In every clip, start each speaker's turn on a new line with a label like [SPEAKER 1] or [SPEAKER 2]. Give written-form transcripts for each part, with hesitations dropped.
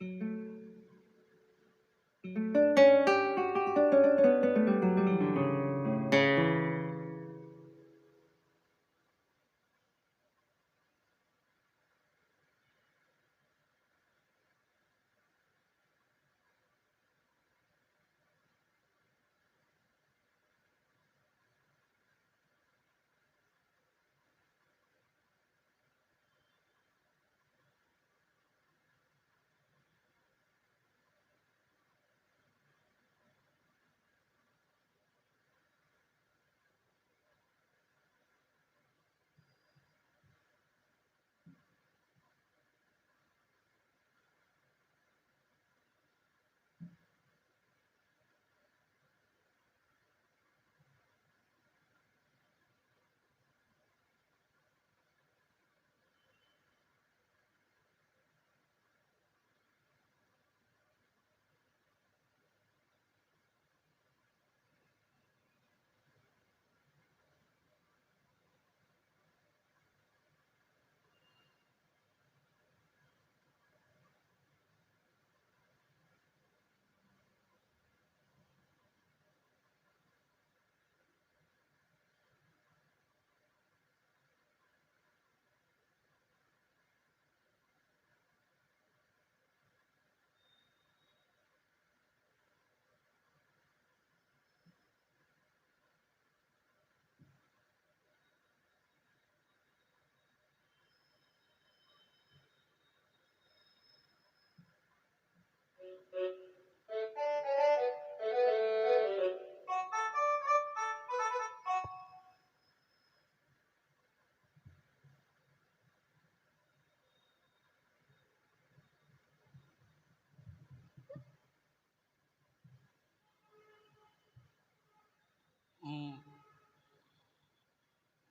[SPEAKER 1] మ్,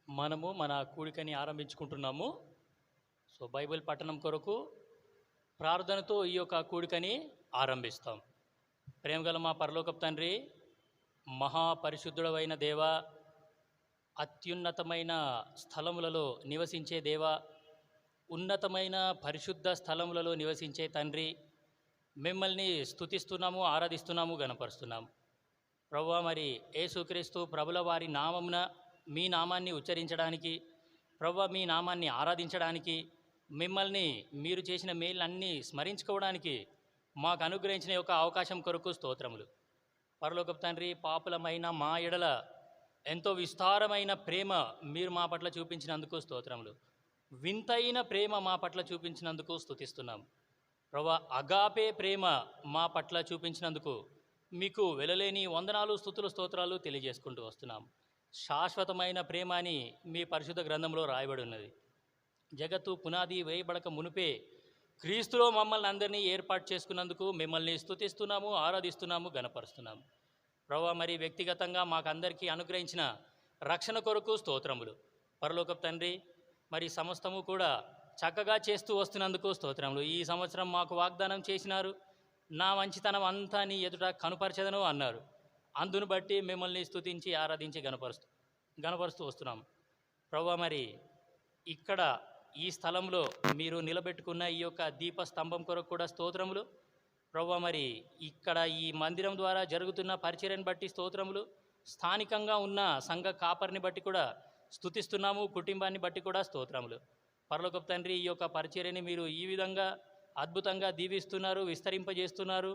[SPEAKER 1] మనము మన కూడికని ఆరంభించుకుంటున్నాము. So Bible పట్టణం కొరకు ప్రార్థనతో ఈ యొక్క కూడికని ఆరంభిస్తాం. ప్రేమగల మా పరలోకపు తండ్రి, మహాపరిశుద్ధుడవైన దేవ, అత్యున్నతమైన స్థలములలో నివసించే దేవ, ఉన్నతమైన పరిశుద్ధ స్థలములలో నివసించే తండ్రి, మిమ్మల్ని స్తుతిస్తున్నాము, ఆరాధిస్తున్నాము, గణపరుస్తున్నాము. ప్రభువా, మరి యేసుక్రీస్తు ప్రభుల వారి నామమున మీ నామాన్ని ఉచ్చరించడానికి, ప్రభువా మీ నామాన్ని ఆరాధించడానికి, మిమ్మల్ని మీరు చేసిన మేళ్ళన్నీ స్మరించుకోవడానికి మాకు అనుగ్రహించిన యొక్క అవకాశం కొరకు స్తోత్రములు. పరలోకపు తండ్రి, పాపులమైన మా ఎడల ఎంతో విస్తారమైన ప్రేమ మీరు మా పట్ల చూపించినందుకు స్తోత్రములు. వింతైన ప్రేమ మా పట్ల చూపించినందుకు స్తుతిస్తున్నాం. ప్రభువా, అగాపే ప్రేమ మా పట్ల చూపించినందుకు మీకు వెలలేని వందనాలు, స్తుతులు, స్తోత్రాలు తెలియజేసుకుంటూ వస్తున్నాం. శాశ్వతమైన ప్రేమ అని మీ పరిశుద్ధ గ్రంథంలో రాయబడి ఉన్నది. జగత్తు పునాది వేయబడక మునిపే క్రీస్తులో మమ్మల్ని అందరినీ ఏర్పాటు చేసుకున్నందుకు మిమ్మల్ని స్తుతిస్తున్నాము, ఆరాధిస్తున్నాము, గణపరుస్తున్నాము. ప్రభువా, మరి వ్యక్తిగతంగా మాకందరికీ అనుగ్రహించిన రక్షణ కొరకు స్తోత్రములు. పరలోకపు తండ్రి, మరి సమస్తము కూడా చక్కగా చేస్తూ వస్తున్నందుకు స్తోత్రములు. ఈ సంవత్సరం మాకు వాగ్దానం చేసినారు, నా మంచితనం అంతా నీ ఎదుట కనుపరచదను అన్నారు. అందును బట్టి మిమ్మల్ని స్తుతించి ఆరాధించి గణపరుస్తూ వస్తున్నాం. ప్రభువా, మరి ఇక్కడ ఈ స్థలంలో మీరు నిలబెట్టుకున్న ఈ యొక్క దీపస్తంభం కొరకు కూడా స్తోత్రములు. ప్రభువా, మరి ఇక్కడ ఈ మందిరం ద్వారా జరుగుతున్న పరిచర్యను బట్టి స్తోత్రములు. స్థానికంగా ఉన్న సంఘ కాపరిని బట్టి కూడా స్తుతిస్తున్నాము, కుటుంబాన్ని బట్టి కూడా స్తోత్రములు. పరలోకపు తండ్రి, ఈ యొక్క పరిచర్యని మీరు ఈ విధంగా అద్భుతంగా దీవిస్తున్నారు, విస్తరింపజేస్తున్నారు.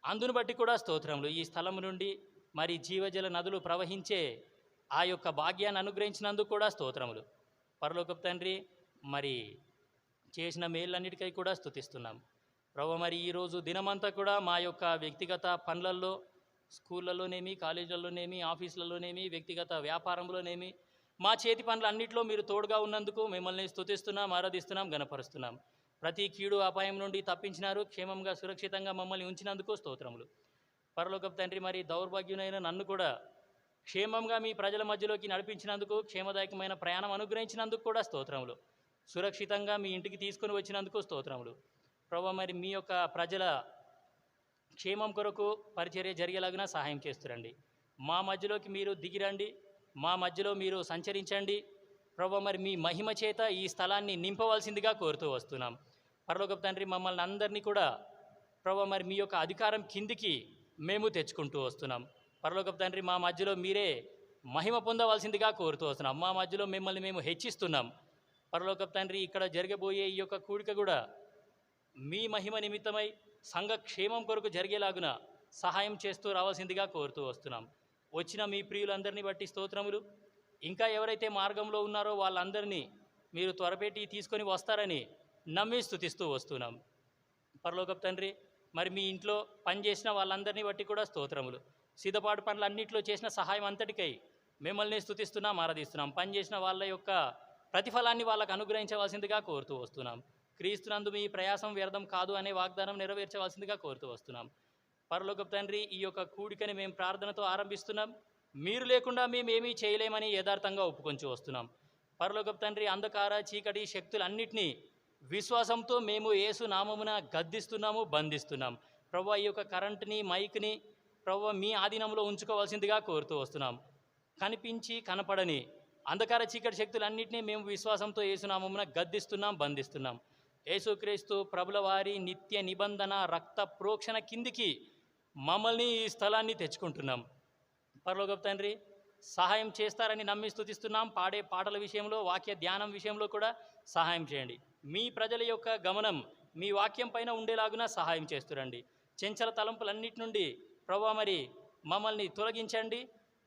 [SPEAKER 1] అందును బట్టి కూడా స్తోత్రములు. ఈ స్థలం నుండి మరి జీవజల నదులు ప్రవహించే ఆ యొక్క భాగ్యాన్ని అనుగ్రహించినందుకు కూడా స్తోత్రములు. పరలోకపు తండ్రి, మరి చేసిన మేళ్ళన్నిటికై కూడా స్తుతిస్తున్నాం. ప్రభువా, మరి ఈరోజు దినమంతా కూడా మా యొక్క వ్యక్తిగత పనులలో, స్కూళ్ళలోనేమి, కాలేజీలలోనేమి, ఆఫీసులలోనేమి, వ్యక్తిగత వ్యాపారంలోనేమి, మా చేతి పనులన్నింటిలో మీరు తోడుగా ఉన్నందుకు మిమ్మల్ని స్తుతిస్తున్నాం, ఆరాధిస్తున్నాం, గణపరుస్తున్నాం. ప్రతి కీడు అపాయం నుండి తప్పించినారు, క్షేమంగా సురక్షితంగా మమ్మల్ని ఉంచినందుకు స్తోత్రములు. పరలోకపు తండ్రి, మరి దౌర్భాగ్యునైన నన్ను కూడా క్షేమంగా మీ ప్రజల మధ్యలోకి నడిపించినందుకు, క్షేమదాయకమైన ప్రయాణం అనుగ్రహించినందుకు కూడా స్తోత్రములు. సురక్షితంగా మీ ఇంటికి తీసుకొని వచ్చినందుకు స్తోత్రములు. ప్రభువా, మరి మీ యొక్క ప్రజల క్షేమం కొరకు పరిచర్య జరిగేలాగిన సహాయం చేస్తురండి. మా మధ్యలోకి మీరు దిగిరండి, మా మధ్యలో మీరు సంచరించండి. ప్రభువా, మరి మీ మహిమ చేత ఈ స్థలాన్ని నింపవలసిందిగా కోరుతూ వస్తున్నాం. పరలోకపు తండ్రి మమ్మల్ని అందరినీ కూడా ప్రభు మరి మీ యొక్క అధికారం కిందికి మేము తెచ్చుకుంటూ వస్తున్నాం. పరలోకపు తండ్రి మా మధ్యలో మీరే మహిమ పొందవలసిందిగా కోరుతూ వస్తున్నాం. మా మధ్యలో మిమ్మల్ని మేము హెచ్చిస్తున్నాం. పరలోకపు తండ్రి ఇక్కడ జరగబోయే ఈ యొక్క కూడిక కూడా మీ మహిమ నిమిత్తమై సంఘ క్షేమం కొరకు జరిగేలాగున సహాయం చేస్తూ రావాల్సిందిగా కోరుతూ వస్తున్నాం. వచ్చిన మీ ప్రియులందరినీ బట్టి స్తోత్రములు. ఇంకా ఎవరైతే మార్గంలో ఉన్నారో వాళ్ళందరినీ మీరు త్వరపెట్టి తీసుకొని వస్తారని నమ్మి స్తుతిస్తూ వస్తున్నాం. పరలోకపు తండ్రి మరి మీ ఇంట్లో పనిచేసిన వాళ్ళందరినీ బట్టి కూడా స్తోత్రములు. సిద్ధపాటు పనులన్నింటిలో చేసిన సహాయం అంతటికై మిమ్మల్ని స్తుతిస్తున్నాం, ఆరాధిస్తున్నాం. పనిచేసిన వాళ్ళ యొక్క ప్రతిఫలాన్ని వాళ్ళకు అనుగ్రహించవలసిందిగా కోరుతూ వస్తున్నాం. క్రీస్తునందు మీ ప్రయాసం వ్యర్థం కాదు అనే వాగ్దానం నెరవేర్చవలసిందిగా కోరుతూ వస్తున్నాం. పరలోకపు తండ్రి ఈ యొక్క కూడికని మేము ప్రార్థనతో ఆరంభిస్తున్నాం. మీరు లేకుండా మేమేమీ చేయలేమని యథార్థంగా ఒప్పుకొంచు వస్తున్నాం. పరలోకపు తండ్రి అంధకార చీకటి శక్తులన్నింటినీ విశ్వాసంతో మేము యేసు నామమున గద్దిస్తున్నాము, బంధిస్తున్నాం. ప్రభువా ఈ యొక్క కరెంటుని మైక్ని ప్రభువా మీ ఆధీనంలో ఉంచుకోవాల్సిందిగా కోరుతూ వస్తున్నాం. కనిపించి కనపడని అంధకార చీకటి శక్తులన్నింటినీ మేము విశ్వాసంతో యేసునామమున గద్దిస్తున్నాం, బంధిస్తున్నాం. యేసుక్రీస్తు ప్రభుల వారి నిత్య నిబంధన రక్త ప్రోక్షణ కిందికి మమ్మల్ని ఈ స్థలాన్ని తెచ్చుకుంటున్నాం. పరలోకపు తండ్రి సహాయం చేస్తారని నమ్మి స్తుతిస్తున్నాం. పాడే పాటల విషయంలో, వాక్య ధ్యానం విషయంలో కూడా సహాయం చేయండి. మీ ప్రజల యొక్క గమనం మీ వాక్యం పైన ఉండేలాగున సహాయం చేస్తురండి. చెంచల తలంపులన్నిటి నుండి ప్రభువా మరి మమ్మల్ని తొలగించండి.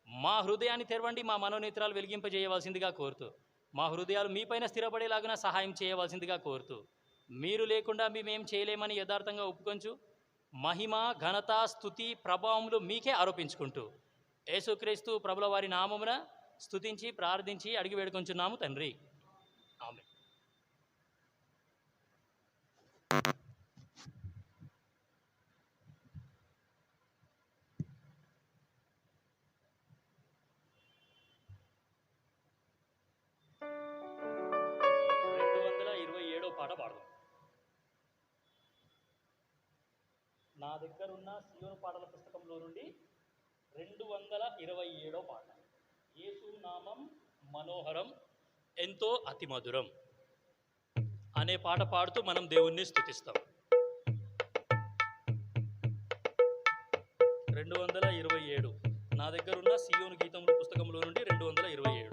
[SPEAKER 1] మా హృదయాన్ని తెరవండి, మా మనోనేత్రాలు వెలిగింపజేయవలసిందిగా కోరుతూ, మా హృదయాలు మీపైన స్థిరపడేలాగున సహాయం చేయవలసిందిగా కోరుతూ, మీరు లేకుండా మేమేం చేయలేమని యథార్థంగా ఒప్పుకొంచు మహిమ ఘనత స్తుతి ప్రభావములు మీకే ఆరోపించుకుంటూ యేసుక్రీస్తు ప్రభుల వారి నామమున స్తుతించి ప్రార్థించి అడిగి వేడుకొంచున్నాము తండ్రి. ఆమేన్. పాట పాడదాం. నా దగ్గర ఉన్న సియోను పాటల పుస్తకంలో నుండి 227 పాట. యేసు నామం మనోహరం ఎంతో అతి మధురం అనే పాట పాడుతూ మనం దేవుణ్ణి స్తుతిస్తాం. 227 నా దగ్గర ఉన్న సియోను గీతముల పుస్తకంలో నుండి 227.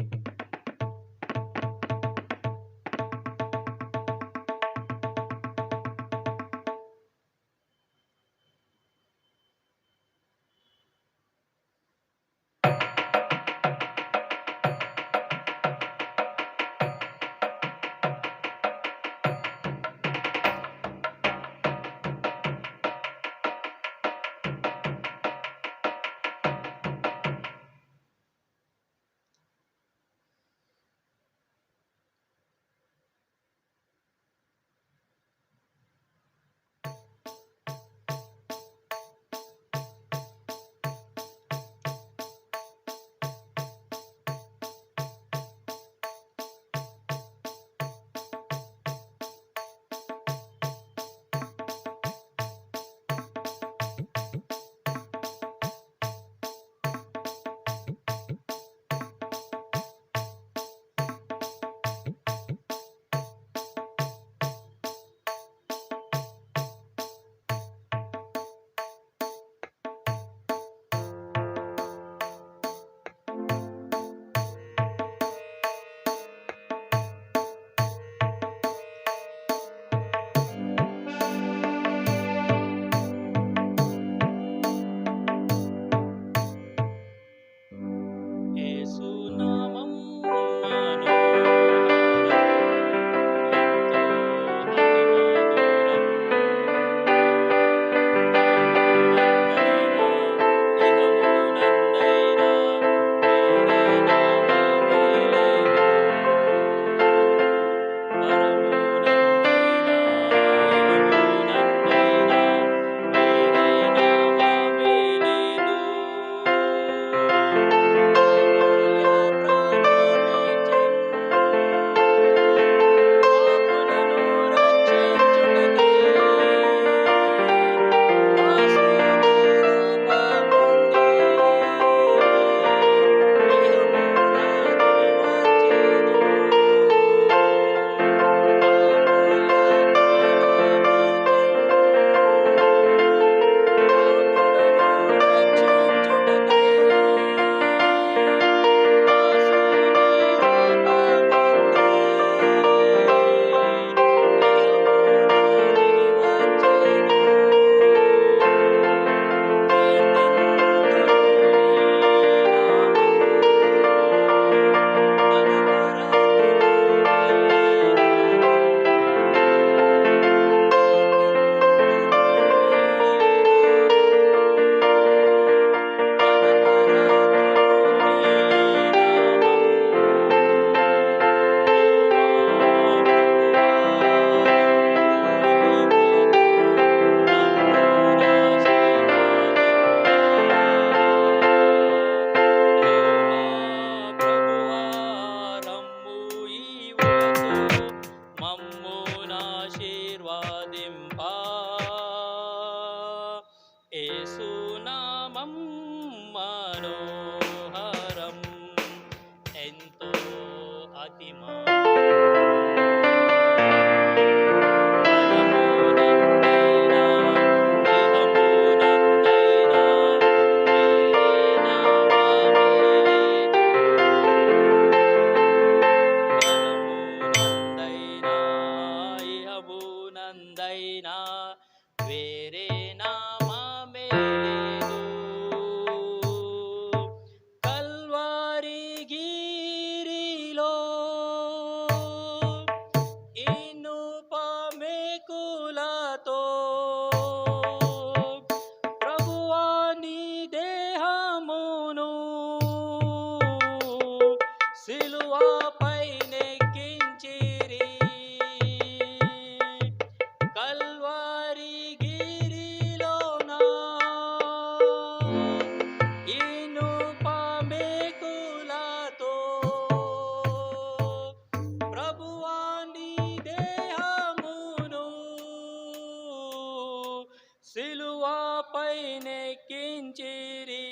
[SPEAKER 1] మహిమ నందైనా వేరే నామమే లేదు కల్వారి గిరిలో ఇనుపమేకులతో ప్రభువా నీ దేహమును సిలువపై నెక్కించిరి కల్వారి గిరిలోన ఇనుపమేకులతో ప్రభువా నీ దేహమును సిలువపై నెక్కించిరి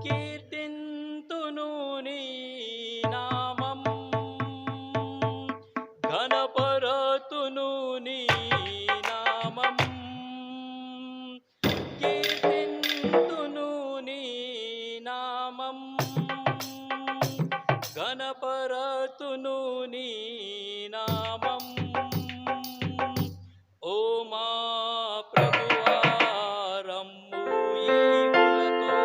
[SPEAKER 1] కీర్తింతును నీ నామం ఘనపరతును నీ నామం కీర్తింతును నీ నామం ఘనపరతును నీ నామం ఓ మా ప్రభువా రమ్ము ఈవులతో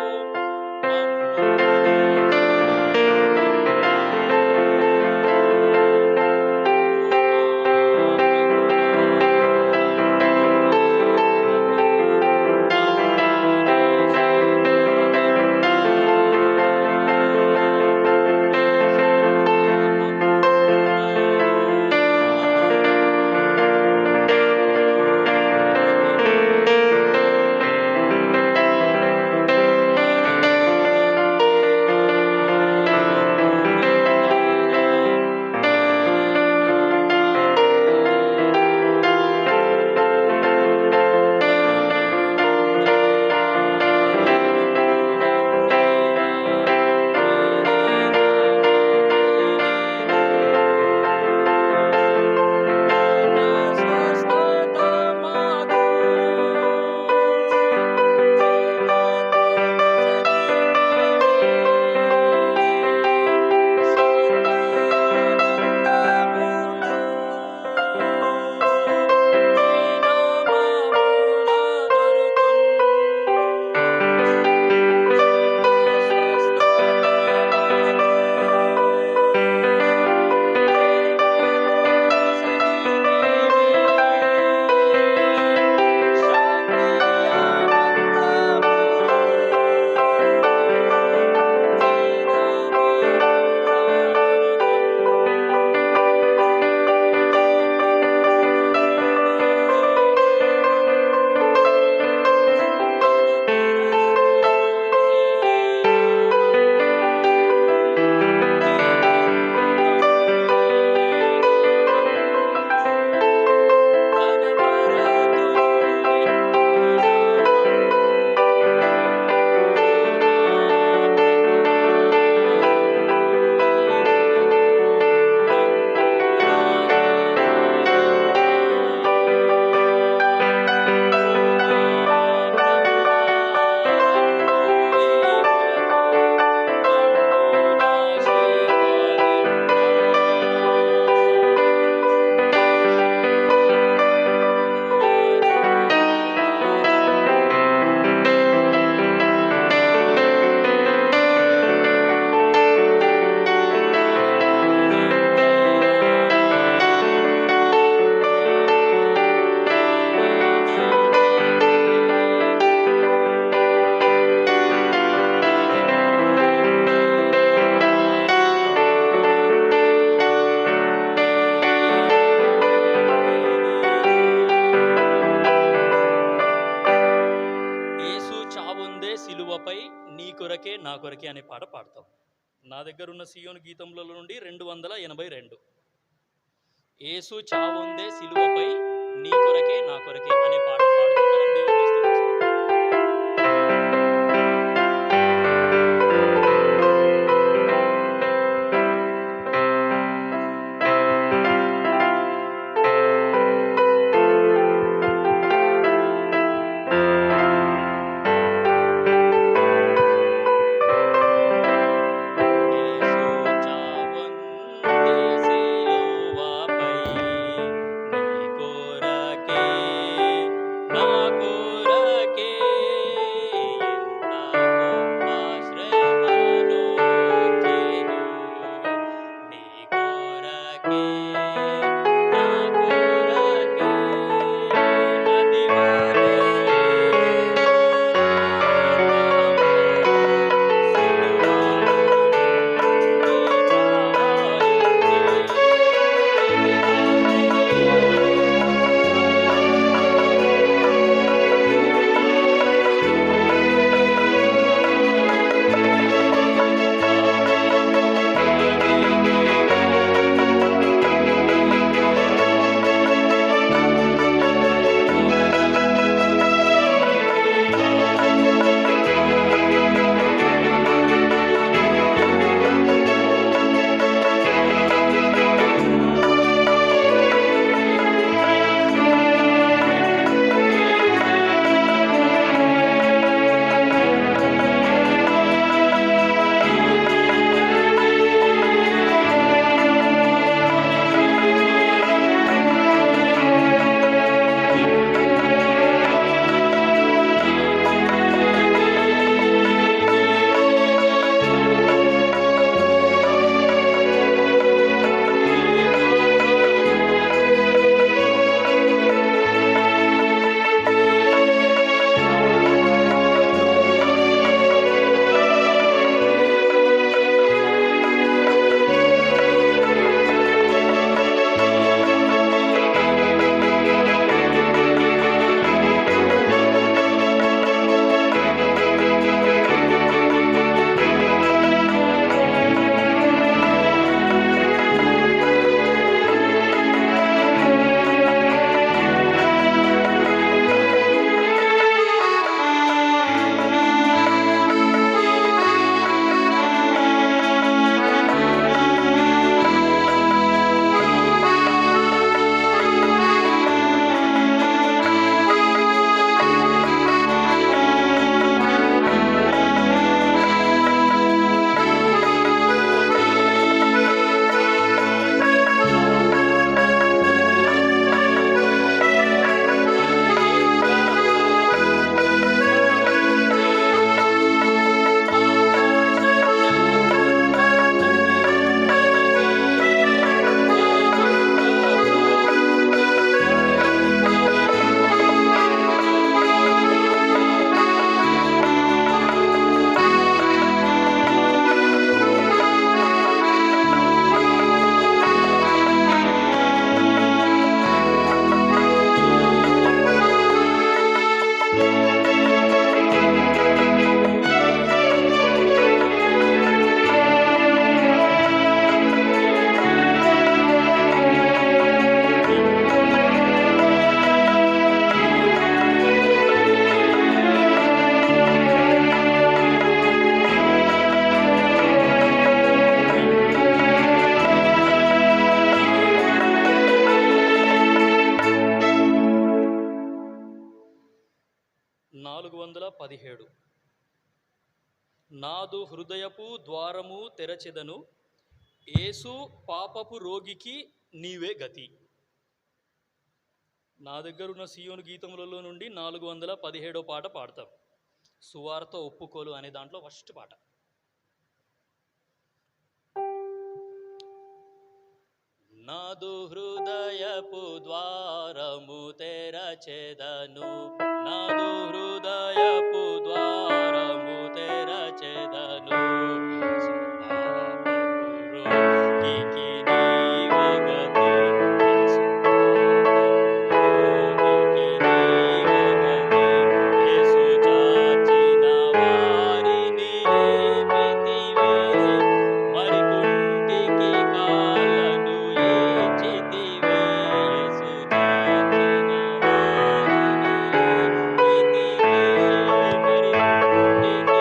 [SPEAKER 1] కొరకే నా కొరకే అనే పాట పాడతాం. నా దగ్గర ఉన్న సియోను గీతముల నుండి 282. యేసు చావుందే సిలువపై నీ కొరకే నా కొరకే అనే పాట పాడుతూ మనం దేవుని స్తుతిస్తాం.
[SPEAKER 2] నాదు హృదయపు ద్వారము తెరచెదను, యేసు పాపపు రోగికి నీవే గతి. నా దగ్గరున్న సియోను గీతములలో నుండి 417వ పాట పాడతాం. సువార్త ఒప్పుకోలు అనే దాంట్లో ఫస్ట్ పాట. నాదు హృదయపు ద్వారము తెరచెదను, నాదు హృదయపు ద్వారము తెరచెదను, యేసు పాపపు రోగికి నీవే గతి, యేసు పాపపు రోగికి నీవే గతి, యేసు చాచిన వారిని లేపితివే, మరికుంటికి కాళ్ళను ఈచితివే, యేసు చాచిన వారిని లేపితివే, మరికుంటికి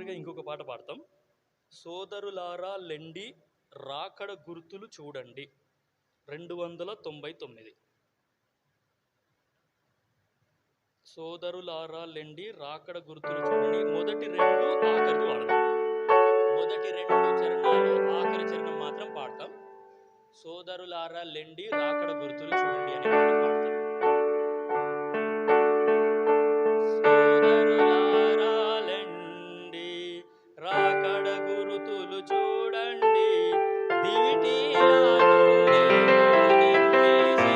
[SPEAKER 2] చివరిగా ఇంకొక పాట పాడతాం. సోదరులారా లెండి రాకడ గుర్తులు చూడండి 299. సోదరులారా లెండి రాకడ గుర్తులు చూడండి. మొదటి రెండు ఆఖరిది వాడదాం. మొదటి రెండు చరణాలు ఆఖరి చరణం మాత్రం పాడతాం. సోదరులారా లెండి రాకడ గుర్తులు చూడండి అనే పాట పాడతాం. సోదరులారా లెండి రాకడ గురుతులు చూడండి దివిటీలను నింపేసి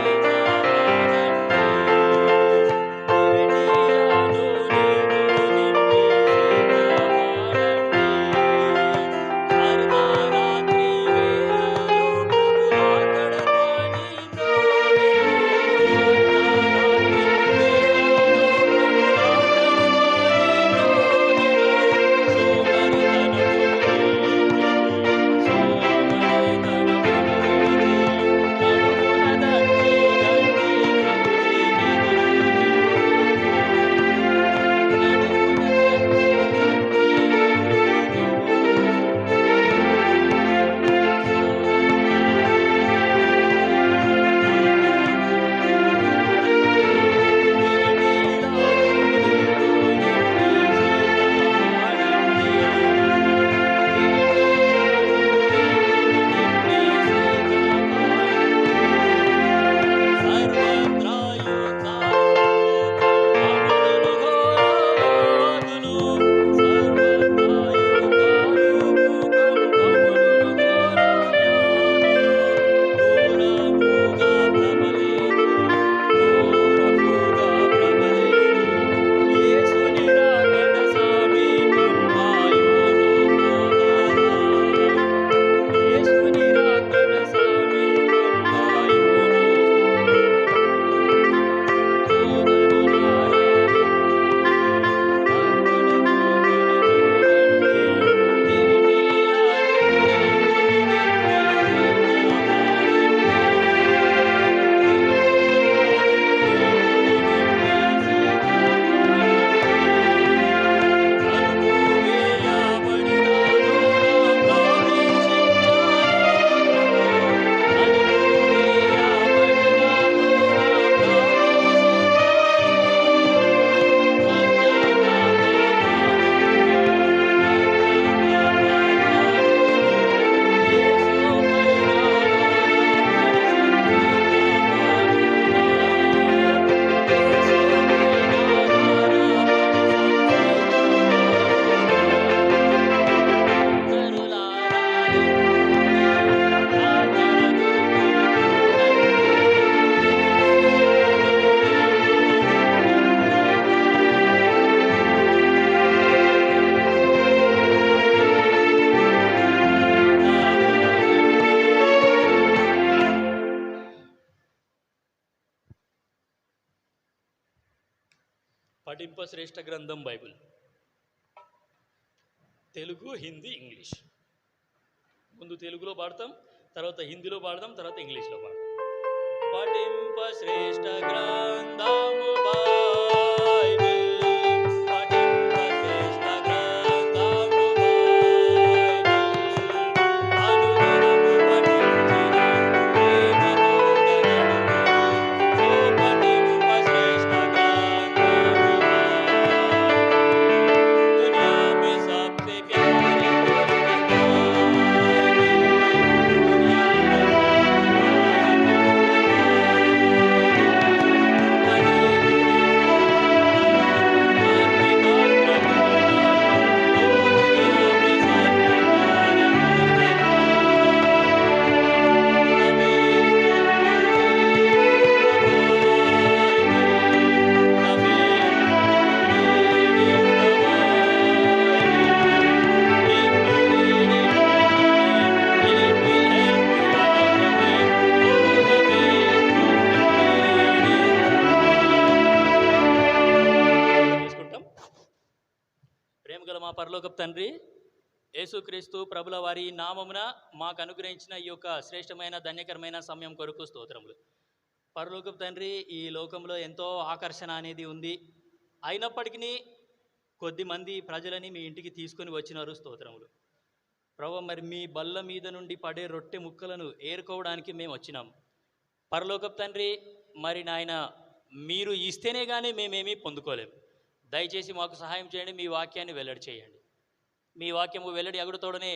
[SPEAKER 2] పఠింప శ్రేష్ఠ గ్రంథం బైబిల్. తెలుగు, హిందీ, ఇంగ్లీష్. ముందు తెలుగులో పాడతాం, తర్వాత హిందీలో పాడదాం, తర్వాత ఇంగ్లీష్లో పాడదాం. పఠింప శ్రేష్ఠ గ్రంథము బైబిల్, పఠింప శ్రేష్ఠ గ్రంథము బైబిల్, అనుదినము పఠించిన ప్రేమతోడ నడుపుడి. ఓ పఠింప శ్రేష్ఠ గ్రంథము బైబిల్, దునియా में सबसे प्यारी పరలోకపు తండ్రి యేసుక్రీస్తు ప్రభుల వారి నామమున మాకు అనుగ్రహించిన ఈ యొక్క శ్రేష్టమైన ధన్యకరమైన సమయం కొరకు స్తోత్రములు. పరలోకపు తండ్రి, ఈ లోకంలో ఎంతో ఆకర్షణ అనేది ఉంది. అయినప్పటికీ కొద్ది మంది ప్రజలని మీ ఇంటికి తీసుకొని వచ్చినారు, స్తోత్రములు. ప్రభు, మరి మీ బల్ల మీద నుండి పడే రొట్టె ముక్కలను ఏరుకోవడానికి మేము వచ్చినాం. పరలోకపు తండ్రి, మరి నాయన మీరు ఇస్తేనే కానీ మేమేమీ పొందుకోలేం. దయచేసి మాకు సహాయం చేయండి, మీ వాక్యాన్ని వెల్లడి చేయండి. మీ వాక్యము వెల్లడి అగుడుతోడనే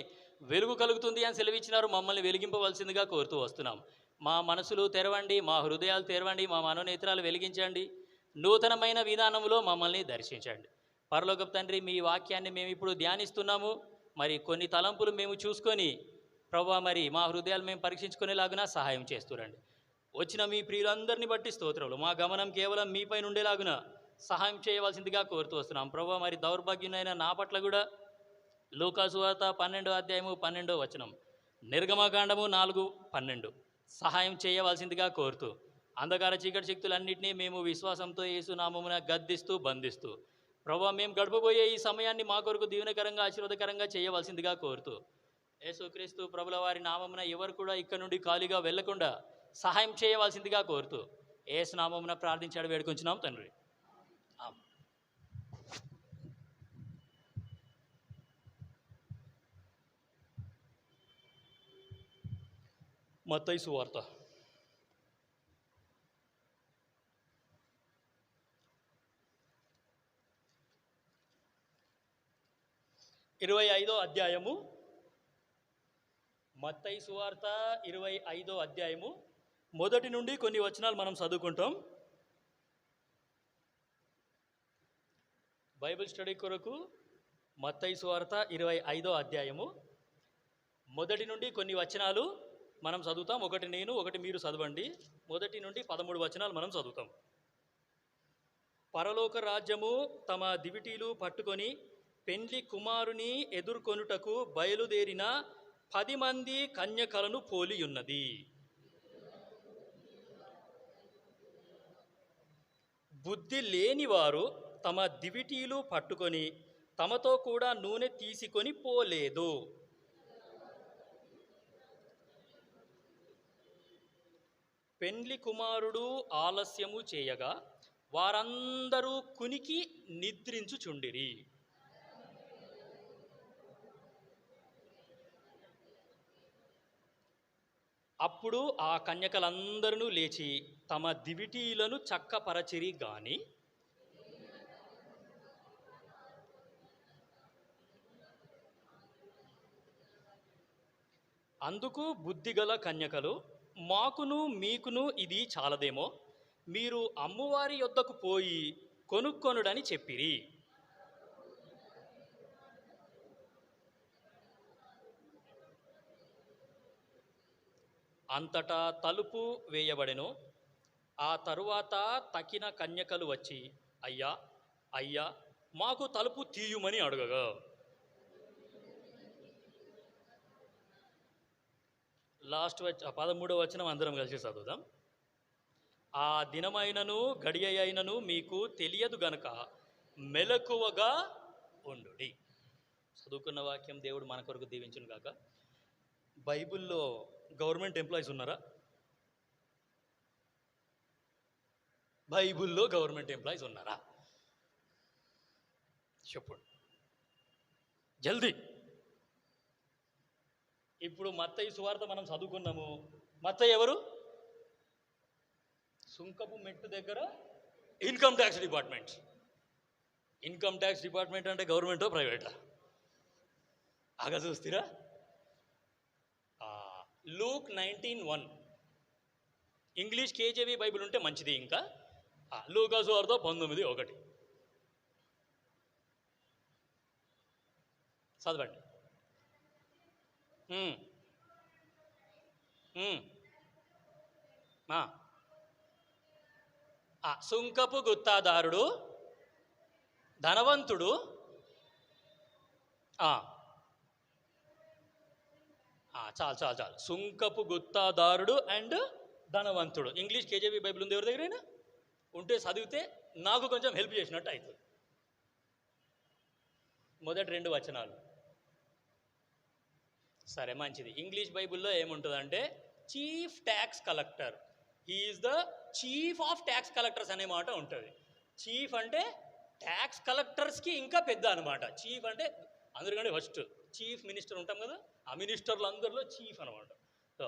[SPEAKER 2] వెలుగు కలుగుతుంది అని సెలవిచ్చినారు. మమ్మల్ని వెలిగింపవలసిందిగా కోరుతూ వస్తున్నాం. మా మనసులు తెరవండి, మా హృదయాలు తెరవండి, మా మనోనేత్రాలు వెలిగించండి, నూతనమైన విధానంలో మమ్మల్ని దర్శించండి. పరలోకపు తండ్రి, మీ వాక్యాన్ని మేము ఇప్పుడు ధ్యానిస్తున్నాము. మరి కొన్ని తలంపులు మేము చూసుకొని ప్రభా, మరి మా హృదయాలు మేము పరీక్షించుకునేలాగున సహాయం చేస్తురండి. వచ్చిన మీ ప్రియులందరినీ బట్టి స్తోత్రములు. మా గమనం కేవలం మీపై ఉండేలాగున సహాయం చేయవలసిందిగా కోరుతూ వస్తున్నాం. ప్రభా, మరి దౌర్భాగ్యునైన నా పట్ల కూడా లూకాసు వార్త 12వ అధ్యాయము 12వ వచనం, నిర్గమకాండము 4:12 సహాయం చేయవలసిందిగా కోరుతూ, అంధకార చీకటి శక్తులన్నింటినీ మేము విశ్వాసంతో యేసు నామమున గద్దిస్తూ బంధిస్తూ ప్రభా, మేము గడపబోయే ఈ సమయాన్ని మా కొరకు దీవెనకరంగా ఆశీర్వాదకరంగా చేయవలసిందిగా కోరుతూ, యేసుక్రీస్తు ప్రభుల వారి నామమున ఎవరు కూడా ఇక్కడ నుండి ఖాళీగా వెళ్లకుండా సహాయం చేయవలసిందిగా కోరుతూ యేసు నామమున ప్రార్థించాడు వేడుకొంచున్నాం తండ్రి. ఆమేన్. మత్తయి సువార్త 25వ అధ్యాయము. మత్తయి సువార్త 25వ అధ్యాయము మొదటి నుండి కొన్ని వచనాలు మనం చదువుకుంటాం. బైబిల్ స్టడీ కొరకు మత్తయి సువార్త 25వ అధ్యాయము మొదటి నుండి కొన్ని వచనాలు మనం చదువుతాం. ఒకటి నేను, ఒకటి మీరు చదవండి. మొదటి నుండి 13 వచనాలు మనం చదువుతాం. పరలోక రాజ్యము తమ దివిటీలు పట్టుకొని పెండ్లి కుమారుని ఎదుర్కొనుటకు బయలుదేరిన 10 మంది కన్యకలను పోలియున్నది. బుద్ధి లేనివారు తమ దివిటీలు పట్టుకొని తమతో కూడా నూనె తీసుకొని పోలేదు. పెండ్లి కుమారుడు ఆలస్యము చేయగా వారందరూ కునికి నిద్రించుచుండిరి. అప్పుడు ఆ కన్యకలందరూ లేచి తమ దివిటీలను చక్కపరచిరి గాని అందుకు బుద్ధిగల కన్యకలు, మాకును మీకును ఇది చాలదేమో, మీరు అమ్మువారి యొద్దకు పోయి కొనుక్కొనుడని చెప్పిరి. అంతటా తలుపు వేయబడెను. ఆ తరువాత తక్కిన కన్యకలు వచ్చి, అయ్యా అయ్యా మాకు తలుపు తీయుమని అడగగా, లాస్ట్ 13వ వచనం అందరం కలిసి చదువుదాం. ఆ దినమైనను గడియ అయినను మీకు తెలియదు గనక మెలకువగా ఉండుడి. చదువుకున్న వాక్యం దేవుడు మన కొరకు దీవించును గాక. బైబిల్లో గవర్నమెంట్ ఎంప్లాయీస్ ఉన్నారా? బైబిల్లో గవర్నమెంట్ ఎంప్లాయీస్ ఉన్నారా? చెప్పండి జల్దీ. ఇప్పుడు మత్తయి సువార్త మనం చదువుకున్నాము. మత్తయి ఎవరు? సుంకపు మెట్టు దగ్గర income tax department. Income tax department అంటే గవర్నమెంటో ప్రైవేటా? ఆగా చూస్తారా? లూక్ 19:1 ఇంగ్లీష్ కేజేవి బైబిల్ ఉంటే మంచిది. ఇంకా లూకా సువార్త 19:1 చదవండి. సుంకపు గుత్తాదారుడు ధనవంతుడు చాలు. సుంకపు గుత్తాదారుడు అండ్ ధనవంతుడు. ఇంగ్లీష్ కేజేబీ బైబిల్ ఉంది ఎవరి దగ్గరైనా? ఉంటే చదివితే నాకు కొంచెం హెల్ప్ చేసినట్టు అవుతుంది. మొదటి 2 వచనాలు సరే మంచిది. ఇంగ్లీష్ బైబిల్లో ఏముంటుందంటే chief tax collector, he is the chief of tax collectors అనే మాట ఉంటుంది. చీఫ్ అంటే ట్యాక్స్ కలెక్టర్స్కి ఇంకా పెద్ద అనమాట. చీఫ్ అంటే అందరికంటే ఫస్ట్ చీఫ్ మినిస్టర్ ఉంటాం కదా, ఆ మినిస్టర్లు అందరిలో చీఫ్ అనమాట. సో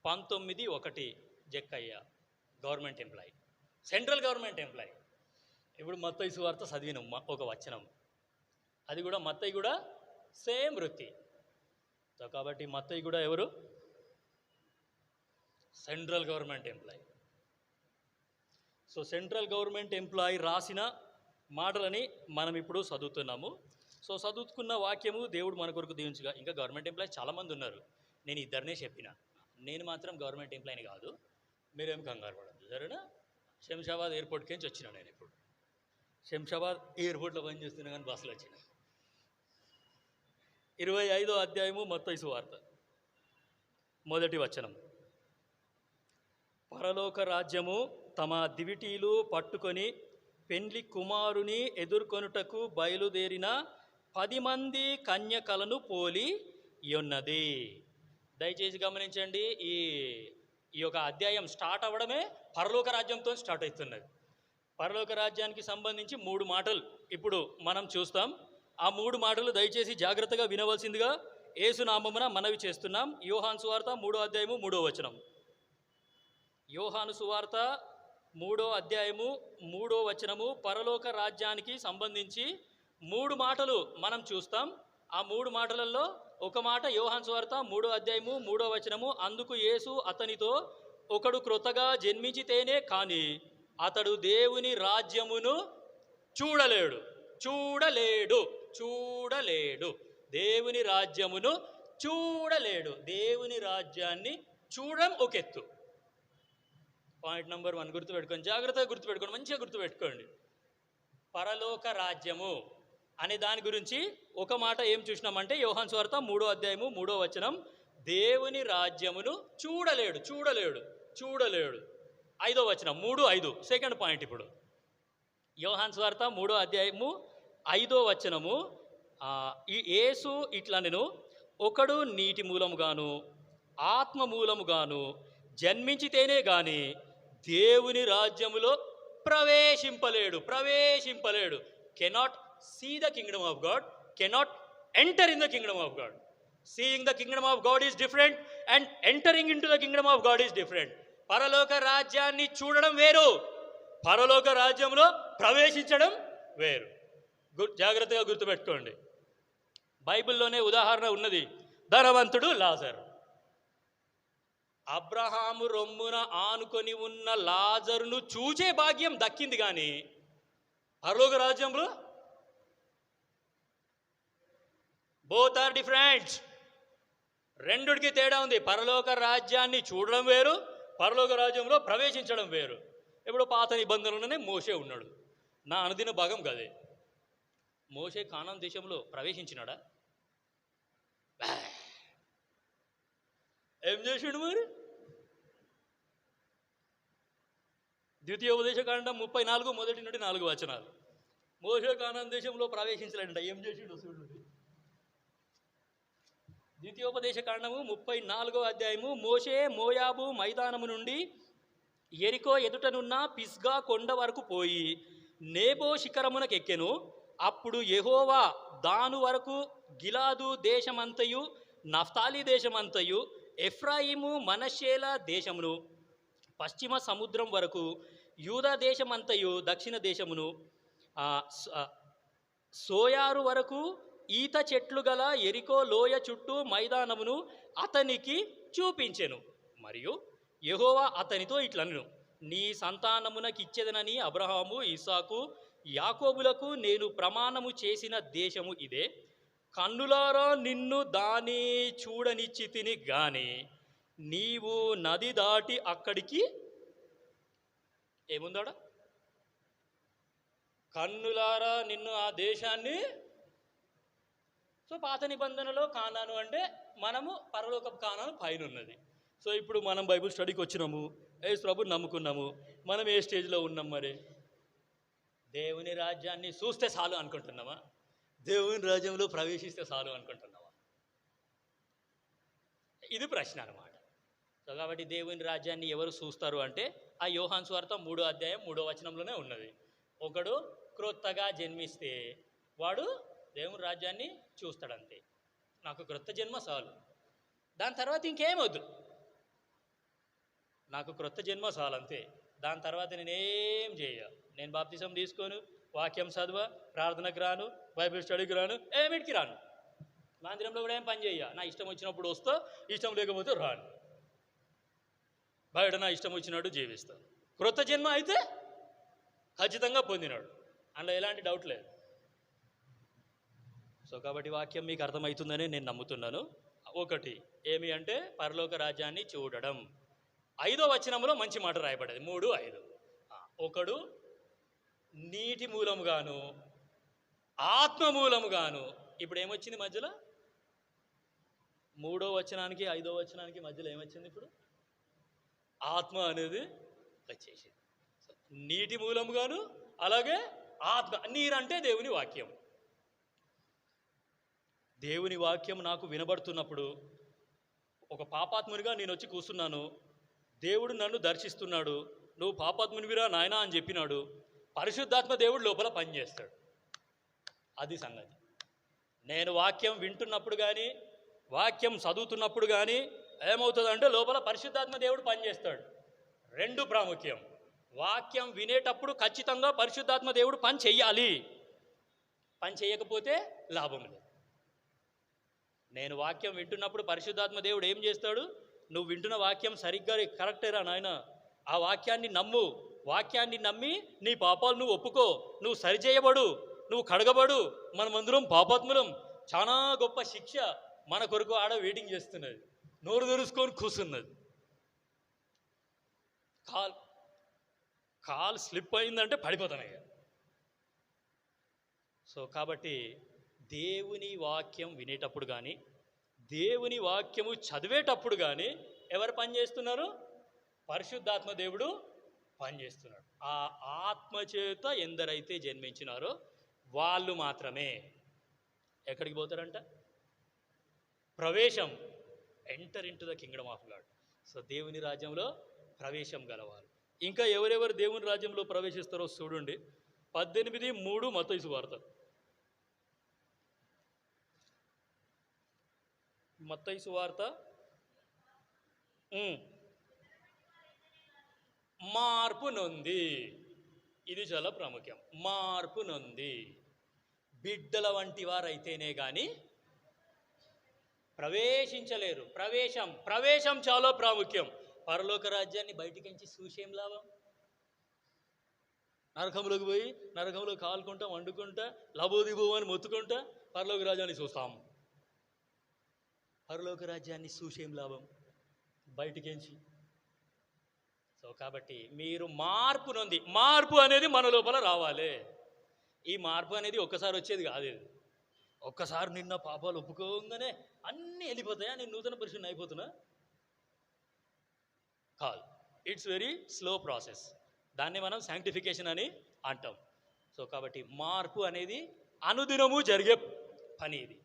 [SPEAKER 2] 19:1 జక్కయ్య government employee, central government employee. ఇప్పుడు మత్తయి సువార్త చదివినాం ఒక వచనం, అది కూడా మత్తయి కూడా సేమ్ వృత్తి. సో కాబట్టి మత్తయి కూడా ఎవరు? Central government employee. So central government employee రాసిన మాటలని మనం ఇప్పుడు చదువుతున్నాము. సో చదువుకున్న వాక్యము దేవుడు మన కొరకు దీవించుగా. ఇంకా గవర్నమెంట్ ఎంప్లాయీస్ చాలామంది ఉన్నారు, నేను ఇద్దరినే చెప్పిన. నేను మాత్రం గవర్నమెంట్ ఎంప్లాయీని కాదు, మీరేం కంగారు పడద్దు సరేనా. శంషాబాద్ ఎయిర్పోర్ట్కి నుంచి వచ్చిన, నేను ఇప్పుడు శంషాబాద్ ఎయిర్పోర్ట్లో పనిచేస్తున్నా కానీ బస్సులో వచ్చిన. 25వ అధ్యాయము మత్తయి సువార్త, మొదటి వచనం. పరలోక రాజ్యము తమ దివిటీలు పట్టుకొని పెండ్లి కుమారుని ఎదుర్కొనుటకు బయలుదేరిన 10 మంది కన్యకలను పోలి ఉన్నది. దయచేసి గమనించండి, ఈ యొక్క అధ్యాయం స్టార్ట్ అవ్వడమే పరలోక రాజ్యంతో స్టార్ట్ అవుతున్నది. పరలోక రాజ్యానికి సంబంధించి 3 మాటలు ఇప్పుడు మనం చూస్తాం. ఆ 3 మాటలు దయచేసి జాగ్రత్తగా వినవలసిందిగా యేసునామమున మనవి చేస్తున్నాం. యోహాను సువార్త 3వ అధ్యాయము 3వ వచనం. యోహాను సువార్త 3వ అధ్యాయము 3వ వచనము పరలోక రాజ్యానికి సంబంధించి 3 మాటలు మనం చూస్తాం. ఆ 3 మాటలలో ఒక మాట యోహాను సువార్త 3వ అధ్యాయము 3వ వచనము. అందుకు యేసు అతనితో, ఒకడు క్రొత్తగా జన్మించితేనే కానీ అతడు దేవుని రాజ్యమును చూడలేడు. చూడలేడు, చూడలేడు. దేవుని రాజ్యమును చూడలేడు. దేవుని రాజ్యాన్ని చూడడం ఒక ఎత్తు. పాయింట్ నెంబర్ 1 గుర్తుపెట్టుకోండి, జాగ్రత్తగా గుర్తుపెట్టుకోండి, మంచిగా గుర్తుపెట్టుకోండి. పరలోక రాజ్యము అనే దాని గురించి ఒక మాట ఏం చూసినామంటే యోహాను సువార్త 3వ అధ్యాయము 3వ వచనం, దేవుని రాజ్యమును చూడలేడు. చూడలేడు, చూడలేడు. 5వ వచనం 3:5 సెకండ్ పాయింట్. ఇప్పుడు యోహాను సువార్త 3వ అధ్యాయము 5వ వచనము, ఈ యేసు ఇట్లా, నేను ఒకడు నీటి మూలముగాను ఆత్మ మూలముగాను జన్మించితేనే గాని దేవుని రాజ్యములో ప్రవేశింపలేడు. ప్రవేశింపలేడు. Cannot see the kingdom of God, cannot enter in the kingdom of God. Seeing the kingdom of God is different and entering into the kingdom of God is different. పరలోక రాజ్యాన్ని చూడడం వేరు, పరలోక రాజ్యంలో ప్రవేశించడం వేరు. జాగ్రత్తగా గుర్తుపెట్టుకోండి. బైబిల్లోనే ఉదాహరణ ఉన్నది, ధనవంతుడు లాజరు. అబ్రహాము రొమ్మున ఆనుకొని ఉన్న లాజరును చూచే భాగ్యం దక్కింది, కానీ పరలోక రాజ్యంలో బోత్ ఆర్ డిఫరెంట్. రెండుకి తేడా ఉంది. పరలోక రాజ్యాన్ని చూడడం వేరు, పరలోక రాజ్యంలో ప్రవేశించడం వేరు. ఇప్పుడు పాత నిబంధనలోనే మోషే ఉన్నాడు, నా అనుదిన భాగం గదే. మోషే కానాన్ దేశంలో ప్రవేశించినాడా? ఏం చేసిండు మరి? ద్వితీయోపదేశకాండం 34 మొదటి నుండి 4 వచనాలు. మోషే కానాన్ దేశంలో ప్రవేశించలేడంట, ఏం చేసిండు చూడండి. ద్వితీయోపదేశకాండము 34వ అధ్యాయము. మోషే మోయాబు మైదానము నుండి ఎరికో ఎదుటనున్న పిస్గా కొండ వరకు పోయి నేబో శిఖరమునకెక్కెను. అప్పుడు యెహోవా దాను వరకు గిలాదు దేశమంతయు నఫ్తాలి దేశమంతయు ఎఫ్రాయిము మనష్షేల దేశమును పశ్చిమ సముద్రం వరకు యూదా దేశమంతయు దక్షిణ దేశమును సోయారు వరకు ఈత చెట్లు గల ఎరికో లోయ చుట్టూ మైదానమును అతనికి చూపించెను. మరియు యెహోవా అతనితో ఇట్లనెను, నీ సంతానమునకిచ్చెదనని అబ్రహాము ఇస్సాకు యాకోబులకు నేను ప్రమాణము చేసిన దేశము ఇదే. కన్నులారా నిన్ను దాని చూడనిచ్చితిని గాని నీవు నది దాటి అక్కడికి ఏముందాడ? కన్నులారా నిన్ను ఆ దేశాన్ని. సో పాత నిబంధనలో కానాను అంటే మనము పరలోకపు కానాను పైన ఉన్నది. సో ఇప్పుడు మనం బైబిల్ స్టడీకి వచ్చినాము, యేసు ప్రభుని నమ్ముకున్నాము. మనం ఏ స్టేజ్లో ఉన్నాం మరి? దేవుని రాజ్యాన్ని చూస్తే చాలు అనుకుంటున్నామా? దేవుని రాజ్యంలో ప్రవేశిస్తే చాలు అనుకుంటున్నావా? ఇది ప్రశ్న అన్నమాట. సో కాబట్టి దేవుని రాజ్యాన్ని ఎవరు చూస్తారు అంటే ఆ యోహాను సువార్త 3వ అధ్యాయం 3వ వచనంలోనే ఉన్నది. ఒకడు
[SPEAKER 1] క్రొత్తగా జన్మిస్తే వాడు దేవుని రాజ్యాన్ని చూస్తాడంతే. నాకు క్రొత్త జన్మ చాలు, దాని తర్వాత ఇంకేం వద్దు. నాకు క్రొత్త జన్మ చాలు అంతే. దాని తర్వాత నేనేం చేయ. నేను బాప్తిసం తీసుకోను, వాక్యం చదువ, ప్రార్థనకు రాను, బైబిల్ స్టడీకి రాను, ఏమిటికి రాను. మందిరంలో కూడా ఏం పని చేయ. నా ఇష్టం వచ్చినప్పుడు వస్తా, ఇష్టం లేకపోతే రాను. బయట నా ఇష్టం వచ్చినట్టు జీవిస్తాను. క్రొత్త జన్మ అయితే ఖచ్చితంగా పొందినాడు, అందులో ఎలాంటి డౌట్ లేదు. సో కాబట్టి వాక్యం మీకు అర్థమవుతుందని నేను నమ్ముతున్నాను. ఒకటి ఏమి అంటే పరలోక రాజ్యాన్ని చూడడం. 5వ వచనంలో మంచి మాట రాయబడ్డది, 3:5. ఒకడు నీటి మూలముగాను ఆత్మ మూలముగాను. ఇప్పుడు ఏమొచ్చింది మధ్యలో? 3వ వచనానికి 5వ వచనానికి మధ్యలో ఏమొచ్చింది? ఇప్పుడు ఆత్మ అనేది వచ్చేసింది. నీటి మూలముగాను అలాగే ఆత్మ. నీరంటే దేవుని వాక్యం. దేవుని వాక్యం నాకు వినబడుతున్నప్పుడు ఒక పాపాత్మునిగా నేను వచ్చి కూర్చున్నాను. దేవుడు నన్ను దర్శిస్తున్నాడు. నువ్వు పాపాత్మునివిరా నాయనా అని చెప్పినాడు. పరిశుద్ధాత్మ దేవుడు లోపల పనిచేస్తాడు. అది సంగతి. నేను వాక్యం వింటున్నప్పుడు కానీ వాక్యం చదువుతున్నప్పుడు కానీ ఏమవుతుందంటే లోపల పరిశుద్ధాత్మ దేవుడు పనిచేస్తాడు. 2 ప్రాముఖ్యం. వాక్యం వినేటప్పుడు ఖచ్చితంగా పరిశుద్ధాత్మ దేవుడు పని చెయ్యాలి. పని చేయకపోతే లాభం లేదు. నేను వాక్యం వింటున్నప్పుడు పరిశుద్ధాత్మ దేవుడు ఏం చేస్తాడు? నువ్వు వింటున్న వాక్యం సరిగ్గా కరెక్టేరా నాయన, ఆ వాక్యాన్ని నమ్ము. వాక్యాన్ని నమ్మి నీ పాపాలు నువ్వు ఒప్పుకో, నువ్వు సరిచేయబడు, నువ్వు కడగబడు. మనమందరం పాపాత్ములం. చాలా గొప్ప శిక్ష మన కొరకు ఆడ వెయిటింగ్ చేస్తున్నది. నోరు తెరుచుకొని కూర్చున్నది. కాల్ స్లిప్ అయిందంటే పడిపోతానయ్యా. సో కాబట్టి దేవుని వాక్యం వినేటప్పుడు కానీ దేవుని వాక్యము చదివేటప్పుడు కానీ ఎవరు పనిచేస్తున్నారు? పరిశుద్ధాత్మ దేవుడు పనిచేస్తున్నాడు. ఆ ఆత్మచేత ఎందరైతే జన్మించినారో వాళ్ళు మాత్రమే ఎక్కడికి పోతారంట? ప్రవేశం. Enter in to the kingdom of God. So దేవుని రాజ్యంలో ప్రవేశం గలవారు. ఇంకా ఎవరెవరు దేవుని రాజ్యంలో ప్రవేశిస్తారో చూడండి. 18:3 మత్తయి సువార్త. మత్తయి సువార్త మార్పు నొంది. ఇది చాలా ప్రాముఖ్యం. మార్పు నొంది. బిడ్డల వంటి వారైతేనే కానీ ప్రవేశించలేరు. ప్రవేశం చాలా ప్రాముఖ్యం. పరలోక రాజ్యాన్ని బయటికించి చూసేం లాభం? నరకంలోకి పోయి నరకంలో కాలుకుంటా వండుకుంటా లబోదిబో అని మొత్తుకుంటా పరలోక రాజ్యాన్ని చూస్తాము. పరలోక రాజ్యాన్ని చూసేం లాభం బయటికించి? సో కాబట్టి మీరు మార్పు నొంది. మార్పు అనేది మన లోపల రావాలి. ఈ మార్పు అనేది ఒక్కసారి వచ్చేది కాదు. ఒక్కసారి నిన్న పాపాలు ఒప్పుకోగానే అన్నీ వెళ్ళిపోతాయా? నేను నూతన పురుషుని అయిపోతున్నా? కాదు. It's very slow process. దాన్ని మనం శాంక్టిఫికేషన్ అని అంటాం. సో కాబట్టి మార్పు అనేది అనుదినము జరిగే పని ఇది.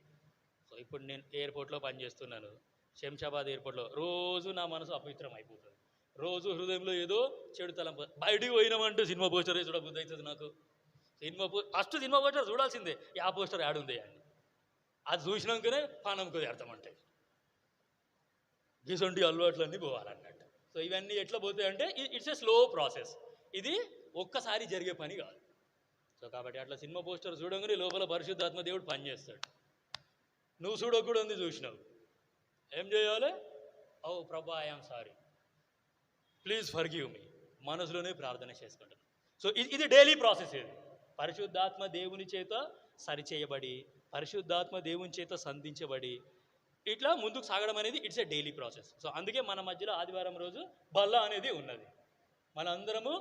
[SPEAKER 1] సో ఇప్పుడు నేను ఎయిర్పోర్ట్లో పనిచేస్తున్నాను, శంషాబాద్ ఎయిర్పోర్ట్లో. రోజు నా మనసు అపవిత్రం అయిపోతుంది. రోజు హృదయంలో ఏదో చెడు తలంపు. బయటికి పోయినామంటూ సినిమా పోస్టర్ చూడ బుద్ధి అవుతుంది నాకు. ఫస్ట్ సినిమా పోస్టర్ చూడాల్సిందే. ఆ పోస్టర్ యాడ్ ఉంది అని అది చూసినాకనే పానంకొది అర్థం అంటే గిసొంటి అలవాట్లన్నీ పోవాలన్నట్టు. సో ఇవన్నీ ఎట్లా పోతాయంటే ఇట్స్ ఏ స్లో ప్రాసెస్. ఇది ఒక్కసారి జరిగే పని కాదు. సో కాబట్టి అట్లా సినిమా పోస్టర్ చూడగానే లోపల పరిశుద్ధాత్మ దేవుడు పనిచేస్తాడు. నువ్వు చూడకూడదు ఉంది, చూసినావు. ఏం చేయాలి? ఓ ప్రభా, I am sorry, please forgive me. మనసులోనే ప్రార్థన చేసుకుంటాను. సో ఇది డైలీ ప్రాసెస్. ఇది పరిశుద్ధాత్మ దేవుని చేత సరిచేయబడి పరిశుద్ధాత్మ దేవుని చేత సంధించబడి ఇట్లా ముందుకు సాగడం అనేది it's a daily process. So అందుకే మన మధ్యలో ఆదివారం రోజు బల్ల అనేది ఉన్నది. మనందరము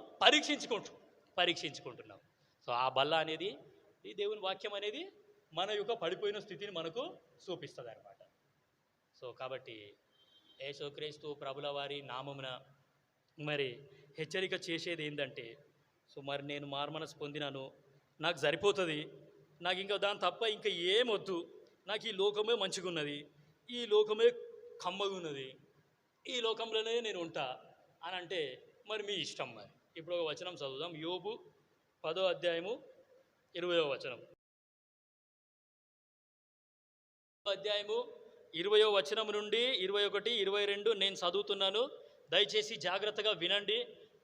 [SPEAKER 1] పరీక్షించుకుంటున్నాం. సో ఆ బల్ల అనేది ఈ దేవుని వాక్యం అనేది మన యొక్క పడిపోయిన స్థితిని మనకు చూపిస్తుంది అన్నమాట. సో కాబట్టి యేసుక్రీస్తు ప్రభుల వారి నామమున మరి హెచ్చరిక చేసేది ఏంటంటే, సో మరి నేను మారుమనసు పొందినాను, నాకు సరిపోతుంది, నాకు ఇంకా దాని తప్ప ఇంకా ఏమొద్దు, నాకు ఈ లోకమే మంచిగా ఉన్నది, ఈ లోకమే కమ్మగా ఉన్నది, ఈ లోకంలోనే నేను ఉంటా అని అంటే మరి మీ ఇష్టం. మరి ఇప్పుడు ఒక వచనం చదువుదాం. యోబు 10వ అధ్యాయము
[SPEAKER 2] 20వ వచనం. అధ్యాయము 20వ వచనం నుండి 21, 22 నేను చదువుతున్నాను. దయచేసి జాగ్రత్తగా వినండి.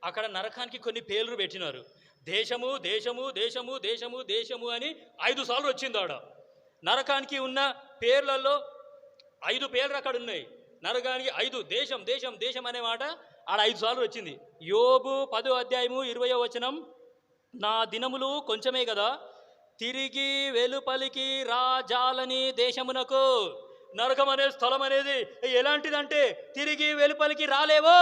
[SPEAKER 2] అక్కడ నరకానికి కొన్ని పేర్లు పెట్టినారు. దేశము దేశము దేశము దేశము దేశము అని 5 సార్లు వచ్చింది ఆడ. నరకానికి ఉన్న పేర్లలో 5 పేర్లు అక్కడ ఉన్నాయి. నరకానికి 5 దేశం దేశం దేశం అనే మాట ఆడ 5 సార్లు వచ్చింది. యోబు 10వ అధ్యాయము 20వ వచనం, నా దినములు కొంచెమే కదా, తిరిగి వెలుపలికి రాజాలని దేశమునకు. నరకం అనే స్థలం అనేది ఎలాంటిదంటే తిరిగి వెలుపలికి రాలేవో.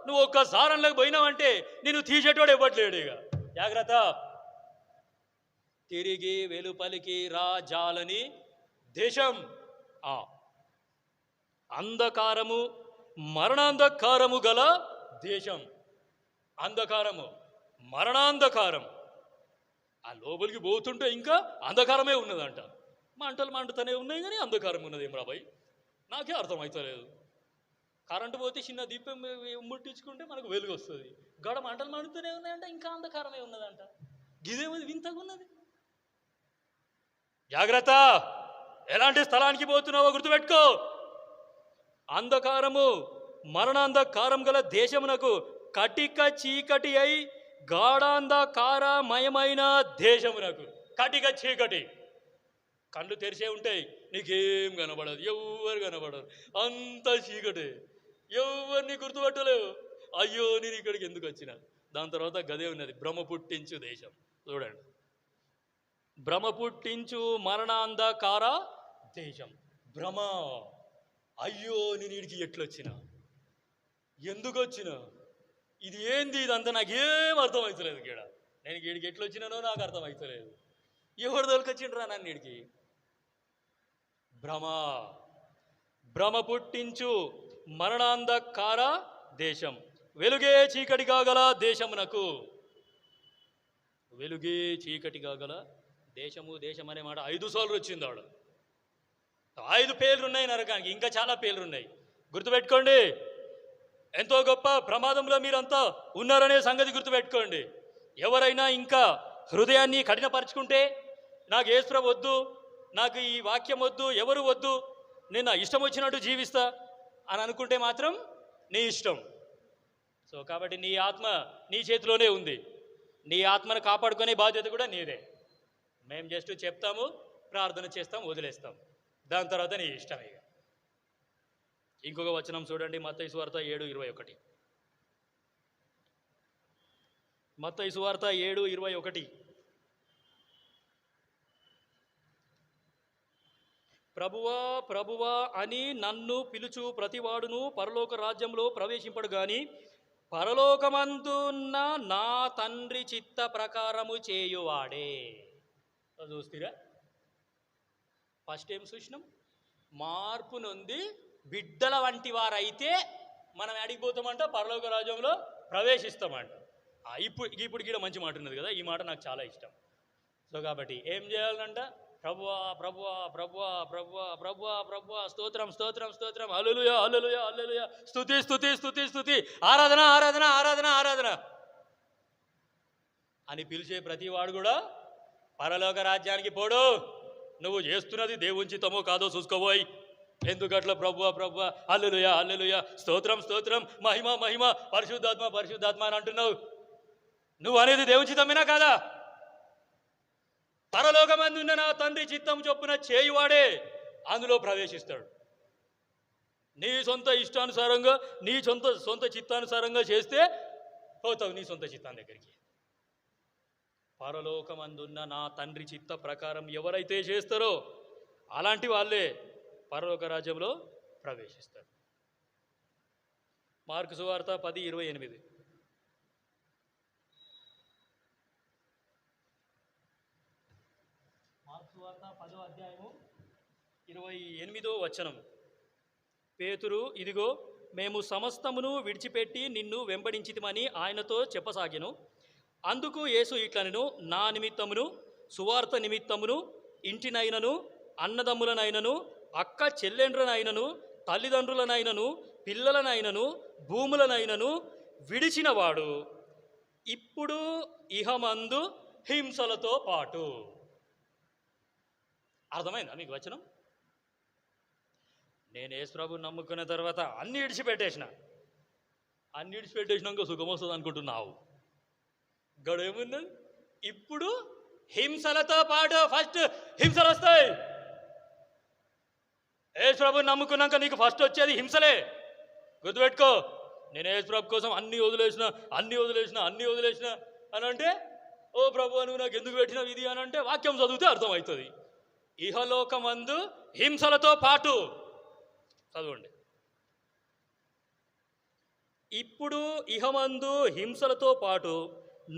[SPEAKER 2] నువ్వు ఒక్కసారి అందులోకి పోయినావంటే నేను తీసేటోడు ఇవ్వట్లేడు. ఇక జాగ్రత్త. తిరిగి వెలుపలికి రాజాలని దేశం. అంధకారము మరణాంధకారము గల దేశం. అంధకారము మరణాంధకారం. ఆ లోపలికి పోతుంటే ఇంకా అంధకారమే ఉన్నదంట. మంటలు మండుతూనే ఉన్నాయి కానీ అంధకారం ఉన్నది. ఏం రాబాయ్, నాకే అర్థమవుతలేదు. కరెంటు పోతే చిన్న దీపం ముట్టించుకుంటే మనకు వెలుగు వస్తుంది. గడ మంటలు మండుతూనే ఉన్నాయంట, ఇంకా అంధకారమే ఉన్నదంట. గిదేమది వింతగా ఉన్నది. జాగ్రత్త. ఎలాంటి స్థలానికి పోతున్నావో గుర్తుపెట్టుకో. అంధకారము మరణాంధకారం గల దేశమునకు, కటిక చీకటి అయి గాఢాంధకారమయమైన దేశమునకు. కటిక చీకటి, కళ్ళు తెరిచే ఉంటాయి, నీకేం కనబడదు, ఎవరు కనబడరు, అంత చీకటి, ఎవరిని గుర్తుపట్టలేవు. అయ్యో నేను ఇక్కడికి ఎందుకు వచ్చిన. దాని తర్వాత గదే ఉన్నది, భ్రమ పుట్టించు దేశం. చూడండి, భ్రమ పుట్టించు మరణాంధకార దేశం. భ్రమ. అయ్యో నేను వీడికి ఎట్లొచ్చిన, ఎందుకు వచ్చిన, ఇది ఏంది, ఇదంతా నాకేం అర్థమవుతలేదు. గీడ నేను వీడికి ఎట్లొచ్చినానో నాకు అర్థమవుతలేదు. ఎవరు దొరికొచ్చిండ్రా నన్ను వీడికి. భ్రమ. భ్రమ పుట్టించు మరణాంధకార దేశం, వెలుగే చీకటిగా గల దేశమునకు. వెలుగే చీకటిగా గల దేశము. దేశం అనే మాట 5 సార్లు వచ్చింది ఆవిడ. 5 పేర్లు ఉన్నాయి నరకానికి, ఇంకా చాలా పేర్లు ఉన్నాయి. గుర్తుపెట్టుకోండి. ఎంతో గొప్ప ప్రమాదంలో మీరంతా ఉన్నారనే సంగతి గుర్తుపెట్టుకోండి. ఎవరైనా ఇంకా హృదయాన్ని కఠినపరుచుకుంటే, నాకు యేసుప్రభు వద్దు, నాకు ఈ వాక్యం వద్దు, ఎవరు వద్దు, నేను నా ఇష్టం వచ్చినట్టు జీవిస్తా అని అనుకుంటే మాత్రం నీ ఇష్టం. సో కాబట్టి నీ ఆత్మ నీ చేతిలోనే ఉంది. నీ ఆత్మను కాపాడుకునే బాధ్యత కూడా నీదే. మేము జస్ట్ చెప్తాము, ప్రార్థన చేస్తాం, వదిలేస్తాం. దాని తర్వాత నీ ఇష్టం. ఇక ఇంకొక వచనం చూడండి, మత్తయి సువార్త 7:21. మత్తయి సువార్త 7:21. ప్రభువా ప్రభువా అని నన్ను పిలుచు ప్రతివాడును పరలోక రాజ్యంలో ప్రవేశింపడు గాని పరలోకమందున్న నా తండ్రి చిత్త ప్రకారము చేయువాడే. చూస్తీరా, ఫస్ట్ ఏం చూసినాం, మార్పు నొంది బిడ్డల వంటి వారైతే మనం అడిగిపోతామంట, పరలోక రాజ్యంలో ప్రవేశిస్తామంట. ఇప్పుడు గీడ మంచి మాట ఉన్నది కదా, ఈ మాట నాకు చాలా ఇష్టం. సో కాబట్టి ఏం చేయాలంట, ప్రభువా ప్రభువా ప్రభువా ప్రభువా ప్రభువా ప్రభువా, స్తోత్రం స్తోత్రం స్తోత్రం, హల్లెలూయా హల్లెలూయా హల్లెలూయా, స్తుతి స్తుతి స్తుతి స్తుతి, ఆరాధన ఆరాధన ఆరాధన ఆరాధన అని పిలిచే ప్రతి వాడు కూడా పరలోక రాజ్యానికి పోడు. నువ్వు చేస్తున్నది దేవుని చిత్తమో కాదో చూసుకోబోయ్. ఎందుకట్లా ప్రభువా ప్రభువా హల్లెలూయా హల్లెలూయా, స్తోత్రం స్తోత్రం, మహిమ మహిమ, పరిశుద్ధాత్మ పరిశుద్ధాత్మ అని అంటున్నావు. నువ్వు అనేది దేవుని చిత్తమేనా కాదా? పరలోకమందు ఉన్న నా తండ్రి చిత్తం చొప్పున చేయువాడే అందులో ప్రవేశిస్తాడు. నీ సొంత ఇష్టానుసారంగా, నీ సొంత చిత్తానుసారంగా చేస్తే పోతావు నీ సొంత చిత్తాన్ని దగ్గరికి. పరలోకమందున్న నా తండ్రి చిత్త ప్రకారం ఎవరైతే చేస్తారో అలాంటి వాళ్ళే పరలోక రాజ్యంలో ప్రవేశిస్తారు. మార్కు సువార్త 10:28. మార్కు సువార్త 10వ అధ్యాయము 28వ వచనం. పేతురు, ఇదిగో మేము సమస్తమును విడిచిపెట్టి నిన్ను వెంబడించితిమని ఆయనతో చెప్పసాగెను. అందుకు యేసు ఇట్లనెను, నా నిమిత్తమును, సువార్త నిమిత్తమును, ఇంటినైనను, అన్నదమ్ములనైనను, అక్క చెల్లెండ్రనైనను, తల్లిదండ్రులనైనను, పిల్లలనైనను, భూములనైనను విడిచినవాడు ఇప్పుడు ఇహమందు హింసలతో పాటు. అర్థమైందా మీకు వచనం? నేను యేసుప్రభుని నమ్ముకున్న తర్వాత అన్ని విడిచిపెట్టేసినాక సుఖం వస్తుంది అనుకుంటున్నావు. గడేమున్నది? ఇప్పుడు హింసలతో పాటు ఫస్ట్ హింసలు వస్తాయి. యేసుప్రభుని నమ్ముకున్నాక నీకు ఫస్ట్ వచ్చేది హింసలే. గుర్తుపెట్టుకో. నేను యేసుప్రభు కోసం అన్నీ వదిలేసిన అని అంటే, ఓ ప్రభు నువ్వు నాకు ఎందుకు పెట్టినావు ఇది అని అంటే వాక్యం చదివితే అర్థమవుతుంది. ఇహలోకమందు హింసలతో పాటు. చదవండి. ఇప్పుడు ఇహమందు హింసలతో పాటు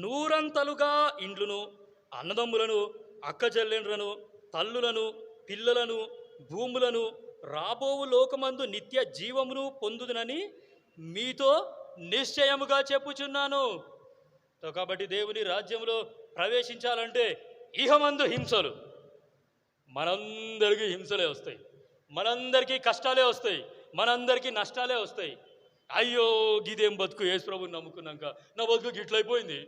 [SPEAKER 2] నూరంతలుగా ఇండ్లును, అన్నదమ్ములను, అక్క చెల్లెండ్లను, తల్లులను, పిల్లలను, భూములను, రాబోవు లోకమందు నిత్య జీవమును పొందుదునని మీతో నిశ్చయముగా చెప్పుచున్నాను. కాబట్టి దేవుని రాజ్యంలో ప్రవేశించాలంటే ఇహమందు హింసలు. మనందరికీ హింసలే వస్తాయి, మనందరికీ కష్టాలే వస్తాయి, మనందరికీ నష్టాలే వస్తాయి. అయ్యో గిదేం బతుకు, యేసు ప్రభుని నమ్ముకున్నాక నా బతుకు గిట్లయిపోయింది,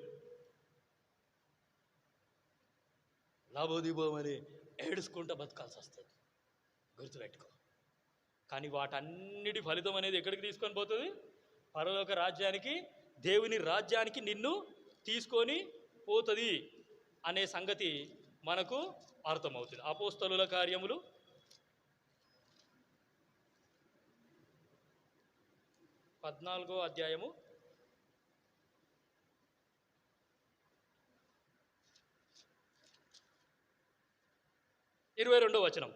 [SPEAKER 2] లాభోదీభోమని ఏడుచుకుంటూ బతకాల్సి వస్తుంది. గుర్తుపెట్టుకో. కానీ వాటన్నిటి ఫలితం అనేది ఎక్కడికి తీసుకొని పోతుంది? పరలోక రాజ్యానికి, దేవుని రాజ్యానికి నిన్ను తీసుకొని పోతుంది అనే సంగతి మనకు అర్థమవుతుంది. అపోస్తలుల కార్యములు 14వ అధ్యాయము 22వ వచనం.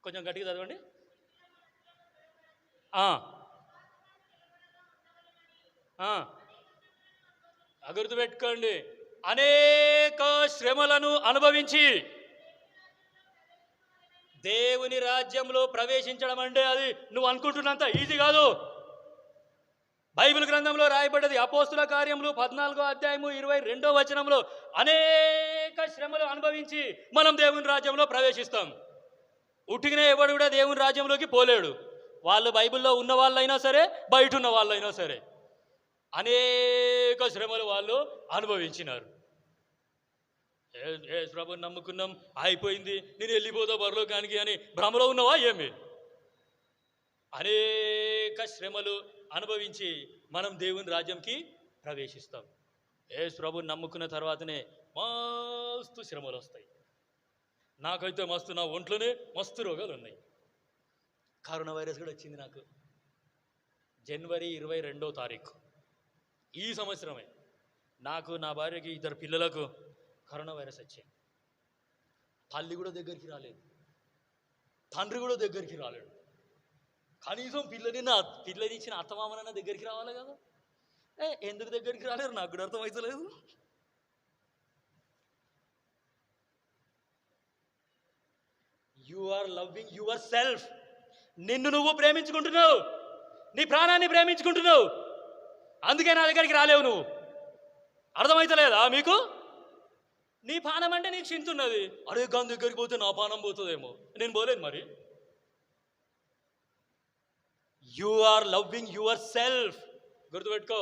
[SPEAKER 2] కొంచెం గట్టిగా చదవండి. గుర్తుపెట్టుకోండి. అనేక శ్రమలను అనుభవించి దేవుని రాజ్యంలో ప్రవేశించడం అంటే అది నువ్వు అనుకుంటున్నంత ఈజీ కాదు. బైబిల్ గ్రంథంలో రాయబడ్డది. అపోస్తుల కార్యములు 14వ అధ్యాయము 22వ వచనంలో అనేక శ్రమలు అనుభవించి మనం దేవుని రాజ్యంలో ప్రవేశిస్తాం. ఉట్టిగానే ఎవడు కూడా దేవుని రాజ్యంలోకి పోలేడు. వాళ్ళు బైబిల్లో ఉన్న వాళ్ళైనా సరే, బయట ఉన్న వాళ్ళైనా సరే అనేక శ్రమలు వాళ్ళు అనుభవించినారు. ప్రభుని నమ్ముకున్నాం, అయిపోయింది, నేను వెళ్ళిపోతా పరలోకానికి అని భ్రమలో ఉన్నవా ఏమి? అనేక శ్రమలు అనుభవించి మనం దేవుని రాజ్యంకి ప్రవేశిస్తాం. యేసు ప్రభుని నమ్ముకున్న తర్వాతనే మస్తు శ్రమలు వస్తాయి. నాకైతే మస్తు, నా ఒంట్లోనే మస్తు రోగాలు ఉన్నాయి. కరోనా వైరస్ కూడా వచ్చింది నాకు జనవరి 22వ తారీఖు ఈ సంవత్సరమే. నాకు, నా భార్యకి, 2 పిల్లలకు కరోనా వైరస్ వచ్చింది. తల్లి కూడా దగ్గరికి రాలేదు, తండ్రి కూడా దగ్గరికి రాలేడు. కనీసం పిల్లని ఇచ్చిన అత్తమామనన్నా దగ్గరికి రావాలి కదా. ఎందుకు దగ్గరికి రాలేరు నాకు కూడా అర్థమవుతలేదు. You are loving yourself. నిన్ను నువ్వు ప్రేమించుకుంటున్నావు, నీ ప్రాణాన్ని ప్రేమించుకుంటున్నావు. అందుకే నా దగ్గరికి రాలేవు నువ్వు. అర్థమవుతలేదా మీకు? నీ పానం అంటే నీకు చింతున్నది. అరే గాని దగ్గరికి పోతే నా పానం పోతుందేమో, నేను పోలేను మరి. You are loving yourself. గుర్తుపెట్టుకో.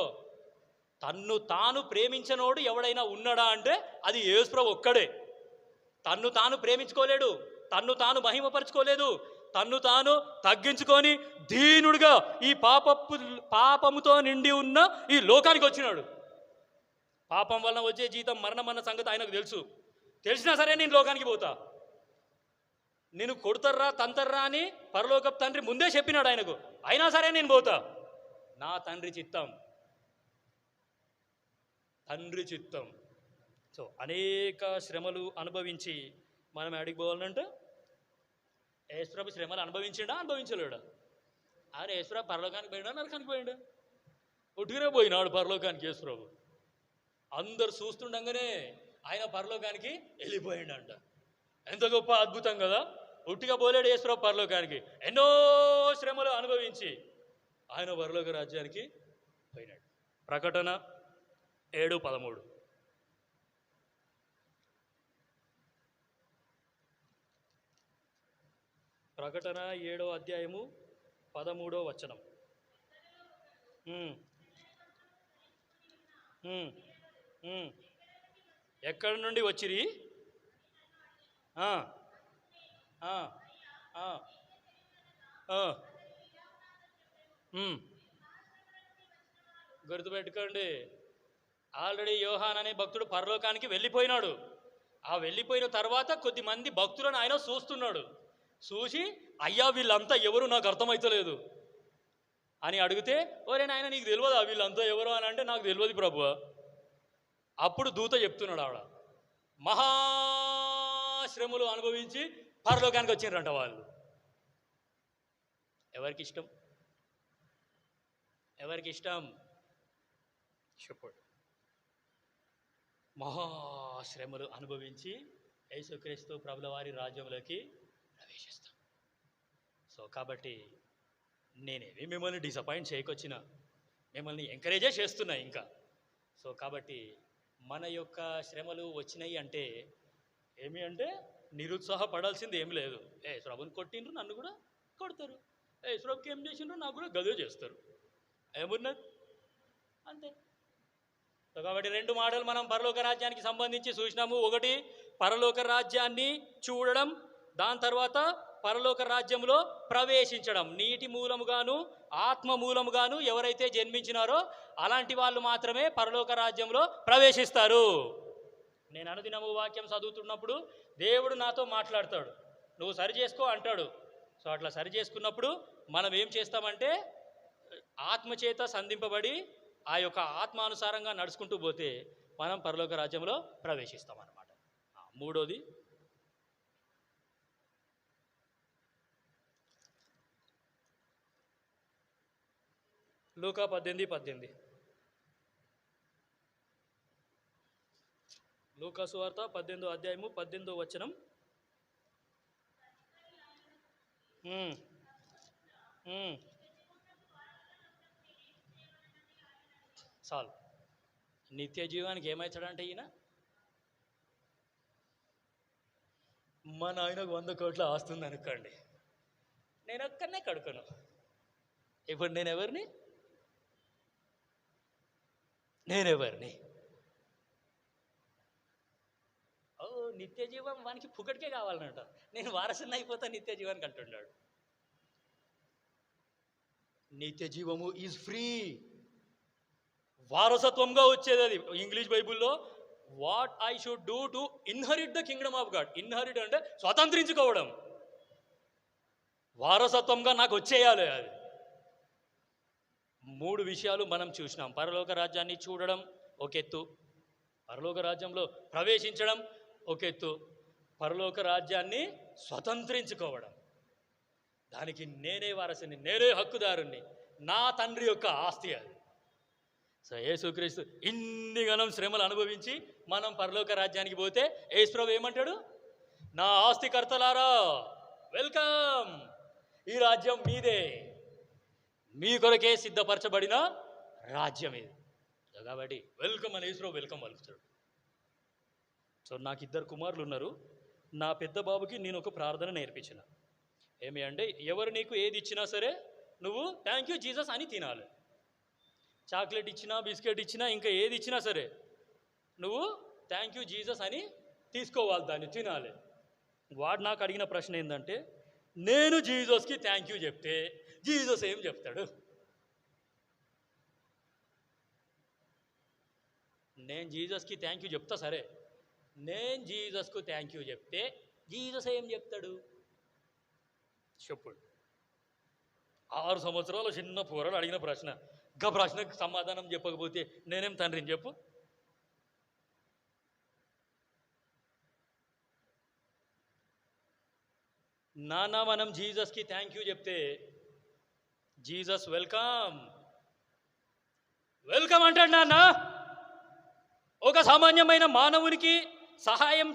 [SPEAKER 2] తన్ను తాను ప్రేమించనోడు ఎవడైనా ఉన్నాడా అంటే అది యేసుప్రభు ఒక్కడే. తన్ను తాను ప్రేమించుకోలేడు, తన్ను తాను మహిమపరచుకోలేదు, తన్ను తాను తగ్గించుకొని దీనుడిగా ఈ పాపముతో నిండి ఉన్న ఈ లోకానికి వచ్చినాడు. పాపం వలన వచ్చే జీతం మరణం అన్న సంగతి ఆయనకు తెలుసు. తెలిసినా సరే నేను లోకానికి పోతా, నేను కొడతర్రా తంతర్రా అని పరలోకపు తండ్రి ముందే చెప్పినాడు ఆయనకు. అయినా సరే నేను పోతా. నా తండ్రి చిత్తం. సో అనేక శ్రమలు అనుభవించి మనం ఎక్కడికి పోవాలంటే, యేసుప్రభు శ్రమలు అనుభవించలేడా? ఆయన యేసుప్రభు పరలోకానికి పోయినా నరకానికి పోయిండా? ఒట్టుగానే పోయినాడు పరలోకానికి యేసుప్రభు. అందరు చూస్తుండగానే ఆయన పరలోకానికి వెళ్ళిపోయిండంట. ఎంత గొప్ప అద్భుతం కదా. ఒట్టిగా పోలేడు యేసుప్రభు పరలోకానికి. ఎన్నో శ్రమలు అనుభవించి ఆయన పరలోక రాజ్యానికి పోయినాడు. ప్రకటన 7:13. ప్రకటన 7వ అధ్యాయము 13వ వచనం. ఎక్కడి నుండి వచ్చిరి? ఆ, ఆ, ఆ, ఆ. గుర్తుపెట్టుకోండి, ఆల్రెడీ యోహాన్ అనే భక్తుడు పరలోకానికి వెళ్ళిపోయినాడు. ఆ వెళ్ళిపోయిన తర్వాత కొద్దిమంది భక్తులను ఆయన చూస్తున్నాడు. చూసి, అయ్యా వీళ్ళంతా ఎవరు నాకు అర్థమవుతలేదు అని అడిగితే, ఓరే నాయన నీకు తెలియదా వీళ్ళంతా ఎవరు అని అంటే, నాకు తెలియదు ప్రభు. అప్పుడు దూత చెప్తున్నాడు, ఆవిడ మహాశ్రమలు అనుభవించి పరలోకానికి వచ్చిండ్రంట వాళ్ళు. ఎవరికి ఇష్టం? ఎవరికి ఇష్టం చెప్పండి? మహాశ్రమలు అనుభవించి యేసుక్రీస్తు ప్రభుల వారి రాజ్యంలోకి ప్రవేశిస్తాం. సో కాబట్టి నేనేమి మిమ్మల్ని డిసప్పాయింట్ చేయకొచ్చిన, మిమ్మల్ని ఎంకరేజే చేస్తున్నా ఇంకా. సో కాబట్టి మన యొక్క శ్రమలు వచ్చినాయి అంటే ఏమి అంటే నిరుత్సాహపడాల్సింది ఏమి లేదు. యేసుప్రభుని కొట్టిండ్రు, నన్ను కూడా కొడతారు. యేసుప్రభుకి ఏం చేసిండ్రు, నాకు కూడా గదే చేస్తారు. ఏమున్నది అంతే. సో కాబట్టి రెండు మాటలు మనం పరలోక రాజ్యానికి సంబంధించి చూసినాము. ఒకటి పరలోక రాజ్యాన్ని చూడడం, దాని తర్వాత పరలోక రాజ్యంలో ప్రవేశించడం. నీటి మూలముగాను ఆత్మ మూలముగాను ఎవరైతే జన్మించినారో అలాంటి వాళ్ళు మాత్రమే పరలోక రాజ్యంలో ప్రవేశిస్తారు. నేను అనుదినము వాక్యం చదువుతున్నప్పుడు దేవుడు నాతో మాట్లాడతాడు, నువ్వు సరి చేసుకో అంటాడు. సో అట్లా సరి చేసుకున్నప్పుడు మనం ఏం చేస్తామంటే ఆత్మచేత సంధింపబడి ఆ యొక్క ఆత్మానుసారంగా నడుచుకుంటూ పోతే మనం పరలోక రాజ్యంలో ప్రవేశిస్తాం అన్నమాట. మూడోది లూకా 18:18. లూకా సువార్త 18వ అధ్యాయము 18వ వచనం. చాలు. నిత్య జీవానికి ఏమవుతాడంటే ఈయన, మా నాయనకు 100 కోట్ల ఆస్తుంది అనుకోండి, నేను ఒక్కనే కడుకోను. ఇప్పుడు నేనెవరిని? ఓ నిత్య జీవం వానికి పుకటికే కావాలనంట. నేను వారసుని అయిపోతా నిత్య జీవానికి అంటున్నాడు. నిత్య జీవము ఈజ్ ఫ్రీ, వారసత్వంగా వచ్చేది అది. ఇంగ్లీష్ బైబుల్లో what I should do to inherit the kingdom of God. Inherit అంటే స్వతంత్రించుకోవడం, వారసత్వంగా నాకు వచ్చేయాలి అది. 3 విషయాలు మనం చూసినాం. పరలోక రాజ్యాన్ని చూడడం ఒక ఎత్తు, పరలోక రాజ్యంలో ప్రవేశించడం ఒక ఎత్తు, పరలోక రాజ్యాన్ని స్వతంత్రించుకోవడం, దానికి నేనే వారసుని, నేనే హక్కుదారుణ్ణి, నా తండ్రి యొక్క ఆస్తి అది. సో యేసుక్రీస్తు ఇన్ని గణం శ్రమలు అనుభవించి మనం పరలోక రాజ్యానికి పోతే యేసుప్రభు ఏమంటాడు? నా ఆస్తికర్తలారా వెల్కమ్, ఈ రాజ్యం మీదే, మీ కొరకే సిద్ధపరచబడిన రాజ్యం ఇది. కాబట్టి వెల్కమ్ అని యేసుప్రభు వెల్కమ్ పలుకుతాడు. సో నాకు 2 కుమారులు ఉన్నారు. నా పెద్ద బాబుకి నేను ఒక ప్రార్థన నేర్పించిన. ఏమి అంటే, ఎవరు నీకు ఏది ఇచ్చినా సరే నువ్వు థ్యాంక్ యూ జీసస్ అని తినాలి. చాక్లెట్ ఇచ్చినా, బిస్కెట్ ఇచ్చినా, ఇంకా ఏది ఇచ్చినా సరే నువ్వు థ్యాంక్ యూ జీసస్ అని తీసుకోవాలి, దాన్ని తినాలి. వాడు నాకు అడిగిన ప్రశ్న ఏంటంటే, నేను జీసస్కి థ్యాంక్ యూ చెప్తే జీసస్ ఏం చెప్తాడు? నేను జీసస్కి థ్యాంక్ యూ చెప్తా సరే, నేను జీసస్కు థ్యాంక్ యూ చెప్తే జీసస్ ఏం చెప్తాడు చెప్పు. 6 సంవత్సరాల చిన్న పోరాడు అడిగిన ప్రశ్న, గా ప్రశ్నకు సమాధానం చెప్పకపోతే నేనేం తండ్రిని చెప్పు. నాన్న మనం జీసస్కి థ్యాంక్ యూ చెప్తే జీసస్ వెల్కమ్ వెల్కమ్ అంటాడు. నాన్న ఒక సామాన్యమైన మానవునికి సహాయం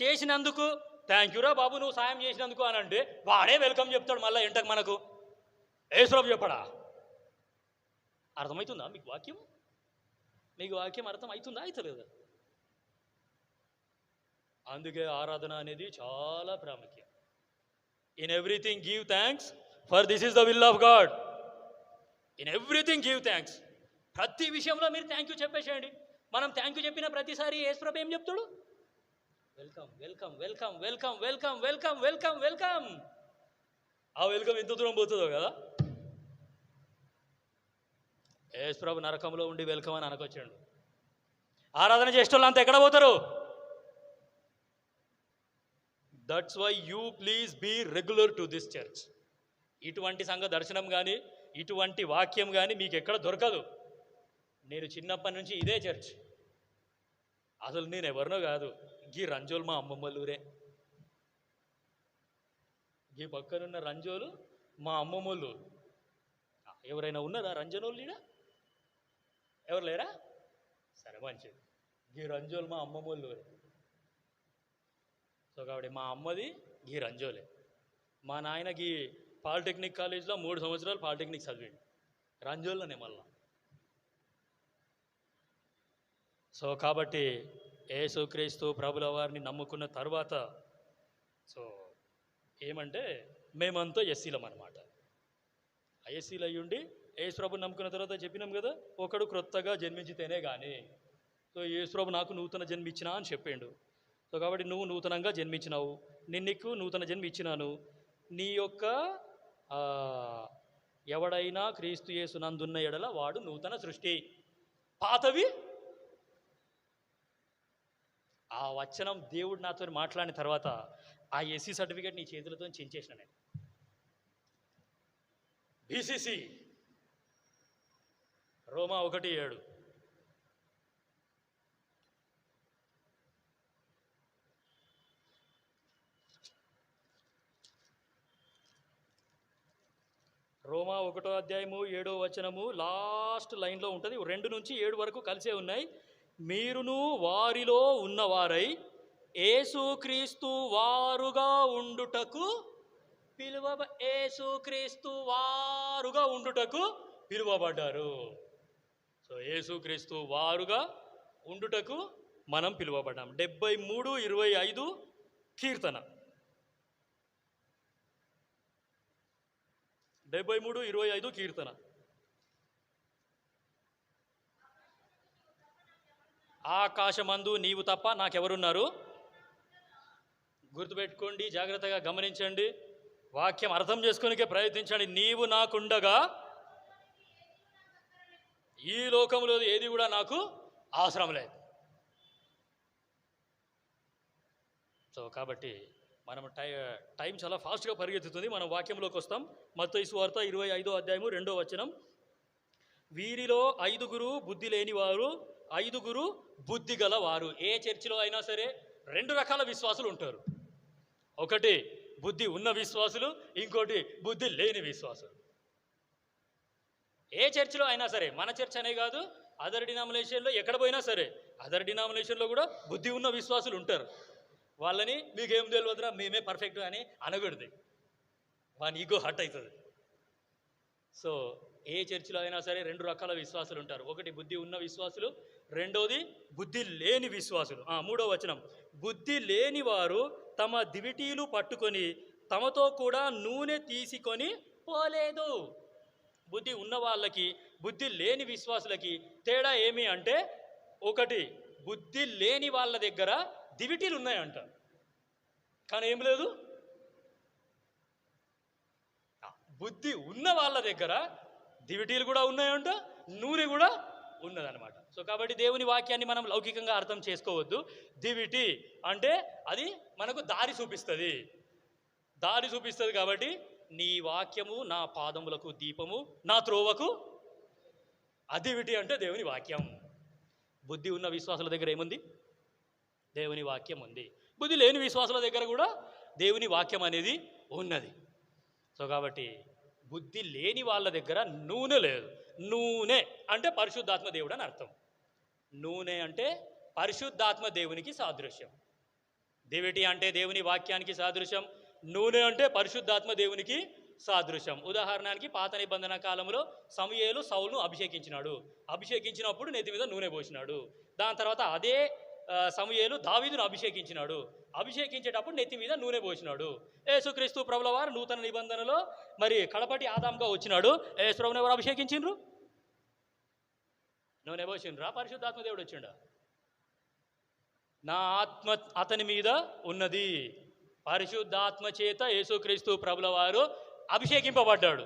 [SPEAKER 2] చేసినందుకు థ్యాంక్ యూరా బాబు, నువ్వు సాయం చేసినందుకు అని అంటే వాడే వెల్కమ్ చెప్తాడు. మళ్ళీ ఎంటకు మనకు యేసుప్రభు చెప్పడా? అర్థమవుతుందా మీకు వాక్యం? మీకు వాక్యం అర్థం అవుతుందా? అవుతలేదా? అందుకే ఆరాధన అనేది చాలా ప్రాముఖ్యం. In everything give thanks, for this is the will of God. In everything give thanks. ప్రతి విషయంలో మీరు థ్యాంక్ యూ చెప్పేసేయండి. మనం థ్యాంక్ యూ చెప్పిన ప్రతిసారి యేసుప్రభు ఏం చెప్తాడు? Welcome welcome welcome welcome welcome welcome welcome welcome. ఆ వెల్కమ్ ఎంత దూరం పోతుందో కదా. యేసుప్రభు నరకంలో ఉండి వెల్కమ్ అని అనకొచ్చాడు. ఆరాధన చేసేటోళ్ళు అంతా ఎక్కడ పోతారు? That's why you please be regular to this church. ఇటువంటి సంఘ దర్శనం కానీ ఇటువంటి వాక్యం కానీ మీకు ఎక్కడ దొరకదు. నేను చిన్నప్పటి నుంచి ఇదే చర్చ్. అసలు నేను ఎవరినో కాదు, గీ రంజోలు మా అమ్మమ్మలూరే. గీ పక్కనున్న రంజోలు మా అమ్మమ్మోళ్ళు. ఎవరైనా ఉన్నారా రంజనోళ్ళు ఈడ? ఎవరు లేరా? సరే మంచిది. గీ రంజోలు మా అమ్మమ్మోళ్ళూరే. సో కాబట్టి మా అమ్మది గీ రంజోలే. మా నాయన గీ పాలిటెక్నిక్ కాలేజ్లో 3 సంవత్సరాలు పాలిటెక్నిక్ చదివాడు, రంజోల్లోనే మళ్ళా. సో కాబట్టి యేసుక్రీస్తు ప్రభుల వారిని నమ్ముకున్న తర్వాత సో ఏమంటే మేమంతా ఎస్సీలం అనమాట. ఎస్సీలు అయ్యుండి యేసు ప్రభు నమ్ముకున్న తర్వాత చెప్పినాం కదా, ఒకడు క్రొత్తగా జన్మించితేనే కానీ. సో యేసు ప్రభు నాకు నూతన జన్మ ఇచ్చినా అని చెప్పిండు. సో కాబట్టి నువ్వు నూతనంగా జన్మించినావు, నీకు నూతన జన్మ ఇచ్చినాను. నీ యొక్క ఎవడైనా క్రీస్తు యేసు నందున్న ఎడల వాడు నూతన సృష్టి, పాతవి. ఆ వచనం దేవుడు నాతో మాట్లాడిన తర్వాత ఆ ఎస్సీ సర్టిఫికేట్ నీ చేతులతో చించేసిన నేను. బీసీసీ రోమా 1:7. రోమా 1:7 లాస్ట్ లైన్లో ఉంటుంది. 2 నుంచి 7 వరకు కలిసే ఉన్నాయి. మీరును వారిలో ఉన్నవారై యేసుక్రీస్తు వారుగా ఉండుటకు యేసుక్రీస్తు వారుగా ఉండుటకు పిలువబడ్డారు. సో యేసుక్రీస్తు వారుగా ఉండుటకు మనం పిలువబడ్డాం. 73:25 కీర్తన. 73:25 కీర్తన. ఆకాశమందు నీవు తప్ప నాకెవరున్నారు? గుర్తుపెట్టుకోండి, జాగ్రత్తగా గమనించండి, వాక్యం అర్థం చేసుకోనికే ప్రయత్నించండి. నీవు నాకుండగా ఈ లోకంలో ఏది కూడా నాకు అవసరం లేదు. సో కాబట్టి మనం టైం చాలా ఫాస్ట్గా పరిగెత్తుతుంది. మనం వాక్యంలోకి వస్తాం. మత్తయి సువార్త 25:2. వీరిలో 5 బుద్ధి లేనివారు, 5 బుద్ధి గలవారు. ఏ చర్చిలో అయినా సరే 2 రకాల విశ్వాసులు ఉంటారు. ఒకటి బుద్ధి ఉన్న విశ్వాసులు, ఇంకోటి బుద్ధి లేని విశ్వాసులు. ఏ చర్చిలో అయినా సరే, మన చర్చ్ అనే కాదు, అదర్ డినామినేషన్లో ఎక్కడ పోయినా సరే, అదర్ డినామినేషన్లో కూడా బుద్ధి ఉన్న విశ్వాసులు ఉంటారు. వాళ్ళని మీకేం తెలియదురా మేమే పర్ఫెక్ట్ అని అనకూడదు, వాని ఈగో హర్ట్ అవుతుంది. సో ఏ చర్చిలో అయినా సరే 2 రకాల విశ్వాసులు ఉంటారు. ఒకటి బుద్ధి ఉన్న విశ్వాసులు, రెండోది బుద్ధి లేని విశ్వాసులు. 3వ వచనం, బుద్ధి లేని వారు తమ దివిటీలు పట్టుకొని తమతో కూడా నూనె తీసుకొని పోలేదు. బుద్ధి ఉన్న వాళ్ళకి బుద్ధి లేని విశ్వాసులకి తేడా ఏమి అంటే, ఒకటి బుద్ధి లేని వాళ్ళ దగ్గర దివిటీలు ఉన్నాయంట, కానీ ఏం లేదు. బుద్ధి ఉన్న వాళ్ళ దగ్గర దివిటీలు కూడా ఉన్నాయంట, నూనె కూడా ఉన్నదన్నమాట. సో కాబట్టి దేవుని వాక్యాన్ని మనం లౌకికంగా అర్థం చేసుకోవద్దు. దివిటి అంటే అది మనకు దారి చూపిస్తుంది, దారి చూపిస్తుంది. కాబట్టి నీ వాక్యము నా పాదములకు దీపము, నా త్రోవకు. అదివిటి అంటే దేవుని వాక్యం. బుద్ధి ఉన్న విశ్వాసుల దగ్గర ఏముంది? దేవుని వాక్యం ఉంది. బుద్ధి లేని విశ్వాసుల దగ్గర కూడా దేవుని వాక్యం అనేది ఉన్నది. సో కాబట్టి బుద్ధి లేని వాళ్ళ దగ్గర నూనె లేదు. నూనె అంటే పరిశుద్ధాత్మ దేవుడు అని అర్థం. నూనె అంటే పరిశుద్ధాత్మ దేవునికి సాదృశ్యం. దివిటి అంటే దేవుని వాక్యానికి సాదృశ్యం, నూనె అంటే పరిశుద్ధాత్మ దేవునికి సాదృశ్యం. ఉదాహరణకి పాత నిబంధన కాలంలో సమూయేలు సౌలును అభిషేకించినాడు. అభిషేకించినప్పుడు నెత్తి మీద నూనె పోసినాడు. దాని తర్వాత అదే సమూయేలు దావీదును అభిషేకించినాడు. అభిషేకించేటప్పుడు నెత్తి మీద నూనె పోసినాడు. యేసుక్రీస్తు ప్రభుల వారు నూతన నిబంధనలో మరి కడపటి ఆదాంగా వచ్చినాడు. యేసు ప్రభుని ఎవరు అభిషేకించిండ్రు? నూనె పోసిండ్రా పరిశుద్ధాత్మ దేవుడు వచ్చిండా? నా ఆత్మ అతని మీద ఉన్నది, పరిశుద్ధాత్మ చేత యేసుక్రీస్తు ప్రభుల వారు అభిషేకింపబడ్డాడు.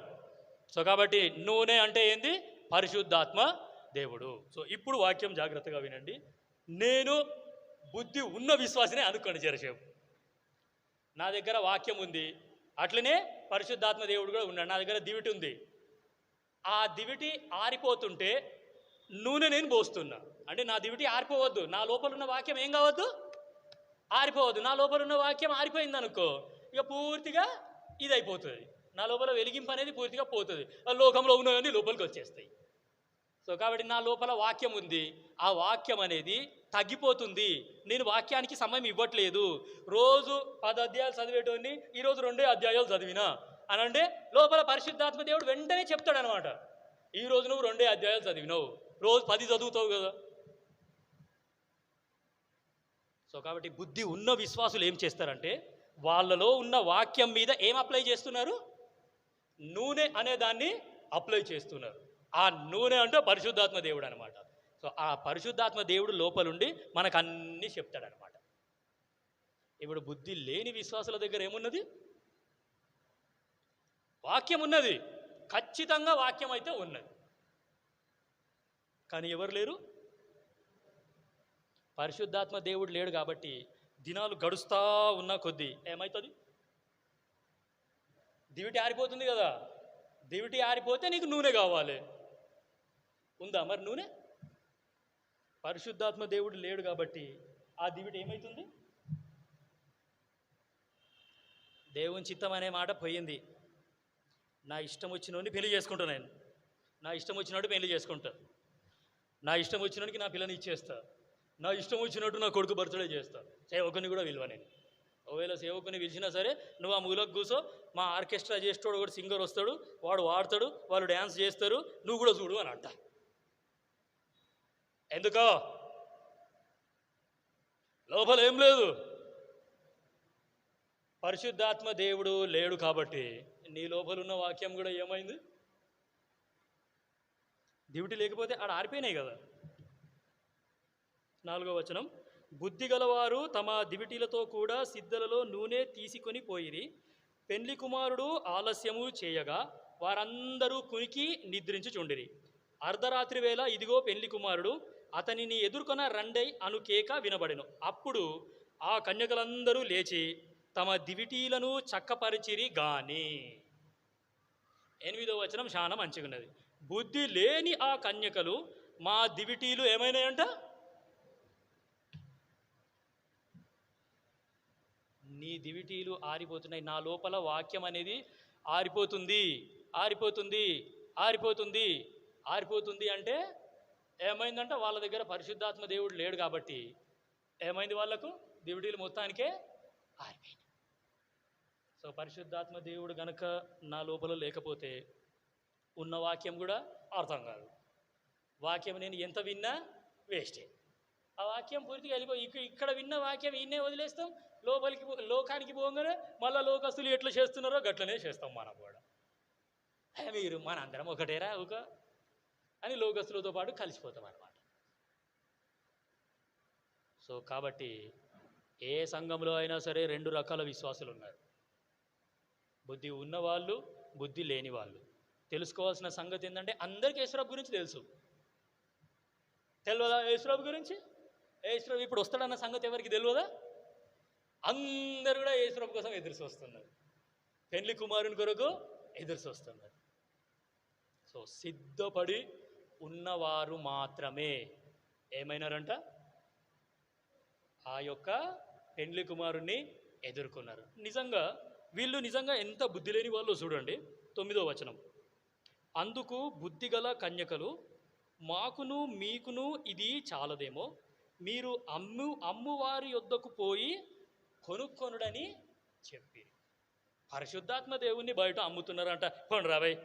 [SPEAKER 2] సో కాబట్టి నూనె అంటే ఏంది? పరిశుద్ధాత్మ దేవుడు. సో ఇప్పుడు వాక్యం జాగ్రత్తగా వినండి. నేను బుద్ధి ఉన్న విశ్వాసినే అనుకోండి జరసేపు. నా దగ్గర వాక్యం ఉంది, అట్లనే పరిశుద్ధాత్మ దేవుడు కూడా ఉన్నాడు. నా దగ్గర దివిటి ఉంది. ఆ దివిటి ఆరిపోతుంటే నూనె నేను పోస్తున్నా. అంటే నా దివిటి ఆరిపోవద్దు, నా లోపల ఉన్న వాక్యం ఏం కావద్దు? ఆరిపోవద్దు. నా లోపల ఉన్న వాక్యం ఆరిపోయింది అనుకో, ఇక పూర్తిగా ఇది అయిపోతుంది. నా లోపల వెలిగింపు అనేది పూర్తిగా పోతుంది. ఆ లోకంలో ఉన్నవన్నీ లోపలికి వచ్చేస్తాయి. సో కాబట్టి నా లోపల వాక్యం ఉంది, ఆ వాక్యం అనేది తగ్గిపోతుంది. నేను వాక్యానికి సమయం ఇవ్వట్లేదు. రోజు 10 అధ్యాయాలు చదివేటోని ఈరోజు 2 అధ్యాయాలు చదివినా అని అంటే లోపల పరిశుద్ధాత్మ దేవుడు వెంటనే చెప్తాడు అనమాట. ఈరోజు నువ్వు 2 అధ్యాయాలు చదివినావు, రోజు 10 చదువుతావు కదా. సో కాబట్టి బుద్ధి ఉన్న విశ్వాసులు ఏం చేస్తారంటే వాళ్ళలో ఉన్న వాక్యం మీద ఏం అప్లై చేస్తున్నారు? నూనె అనే దాన్ని అప్లై చేస్తున్నారు. ఆ నూనె అంటే పరిశుద్ధాత్మ దేవుడు అనమాట. సో ఆ పరిశుద్ధాత్మ దేవుడు లోపలుండి మనకు అన్నీ చెప్తాడనమాట. ఇప్పుడు బుద్ధి లేని విశ్వాసుల దగ్గర ఏమున్నది? వాక్యం ఉన్నది, ఖచ్చితంగా వాక్యం అయితే ఉన్నది, కానీ ఎవరు లేరు? పరిశుద్ధాత్మ దేవుడు లేడు కాబట్టి దినాలు గడుస్తూ ఉన్న కొద్దీ ఏమవుతుంది? దివిటి ఆరిపోతుంది కదా. దివిటి ఆరిపోతే నీకు నూనె కావాలి. ఉందా మరి నూనె? పరిశుద్ధాత్మ దేవుడు లేడు కాబట్టి ఆ దివిటి ఏమవుతుంది? దేవుని చిత్తం అనే మాట పోయింది. నా ఇష్టం వచ్చినోడిని పెళ్లి చేసుకుంటా, నేను నా ఇష్టం వచ్చినట్టు పెళ్లి చేసుకుంటా, నా ఇష్టం వచ్చినోడికి నా పిల్లని ఇచ్చేస్తా, నా ఇష్టం వచ్చినట్టు నా కొడుకు బర్త్డే చేస్తా. సేవకుని కూడా విలువ నేను. ఒకవేళ సేవకుని పిలిచినా సరే నువ్వు ఆ మూలకు కూసో, మా ఆర్కెస్ట్రా చేసేటోడు కూడా సింగర్ వస్తాడు, వాడు వాడతాడు, వాళ్ళు డ్యాన్స్ చేస్తారు, నువ్వు కూడా చూడు అని అంట. ఎందుకో లోపల ఏం లేదు, పరిశుద్ధాత్మ దేవుడు లేడు కాబట్టి నీ లోపల ఉన్న వాక్యం కూడా ఏమైంది? దివిటి లేకపోతే ఆడ ఆరిపోయినాయి కదా. 4వ వచనం, బుద్ధి గలవారు తమ దివిటీలతో కూడా సిద్ధలలో నూనె తీసుకొని పోయిరి. పెండ్లి కుమారుడు ఆలస్యము చేయగా వారందరూ కునికి నిద్రించుచుండిరి. అర్ధరాత్రి వేళ ఇదిగో పెండ్లి కుమారుడు, అతనిని ఎదుర్కొన రండై అను కేక వినబడెను. అప్పుడు ఆ కన్యకలందరూ లేచి తమ దివిటీలను చక్కపరిచిరి గాని. 8వ వచనం చాలా మంచిగా ఉన్నది. బుద్ధి లేని ఆ కన్యకలు మా దివిటీలు ఏమైనాయంట? నీ దివిటీలు ఆరిపోతున్నాయి. నా లోపల వాక్యం అనేది ఆరిపోతుంది, ఆరిపోతుంది, ఆరిపోతుంది, ఆరిపోతుంది. అంటే ఏమైందంటే వాళ్ళ దగ్గర పరిశుద్ధాత్మ దేవుడు లేడు కాబట్టి ఏమైంది? వాళ్ళకు దివిటీలు మొత్తానికే ఆరిపోయింది. సో పరిశుద్ధాత్మ దేవుడు గనక నా లోపల లేకపోతే ఉన్న వాక్యం కూడా అర్థం కాదు. వాక్యం నేను ఎంత విన్నా వేస్టే. ఆ వాక్యం పూర్తిగా వెళ్ళిపోయి ఇక్కడ విన్న వాక్యం ఈయనే వదిలేస్తాం, లోకానికి పోగానే మళ్ళీ లోకస్తులు ఎట్లా చేస్తున్నారో గట్లనే చేస్తాం మనం కూడా. మీరు మన అందరం ఒకటేరా ఒక అని లోకస్తులతో పాటు కలిసిపోతాం అన్నమాట. సో కాబట్టి ఏ సంఘంలో అయినా సరే 2 రకాల విశ్వాసులు ఉన్నారు. బుద్ధి ఉన్నవాళ్ళు, బుద్ధి లేని వాళ్ళు. తెలుసుకోవాల్సిన సంగతి ఏంటంటే అందరికీ యేసుప్రభు గురించి తెలుసు. తెలియదా యేసుప్రభు గురించి? యేసుప్రభు ఇప్పుడు వస్తాడన్న సంగతి ఎవరికి తెలియదా? అందరూ కూడా యేసుప్రభు కోసం ఎదురు చూస్తున్నారు, పెండ్లి కుమారుని కొరకు ఎదురు చూస్తున్నారు. సో సిద్ధపడి ఉన్నవారు మాత్రమే ఏమైనారంట? ఆ యొక్క పెండ్లి కుమారుణ్ణి ఎదుర్కొన్నారు. వీళ్ళు నిజంగా ఎంత బుద్ధి లేని వాళ్ళు చూడండి. 9వ వచనం, అందుకు బుద్ధిగల కన్యకలు మాకును మీకును ఇది చాలదేమో, మీరు అమ్మువారి యొద్దకు పోయి కొనుక్కొనుడని చెప్పి. పరిశుద్ధాత్మ దేవుణ్ణి బయట అమ్ముతున్నారంట. పోండి రాబోయ్,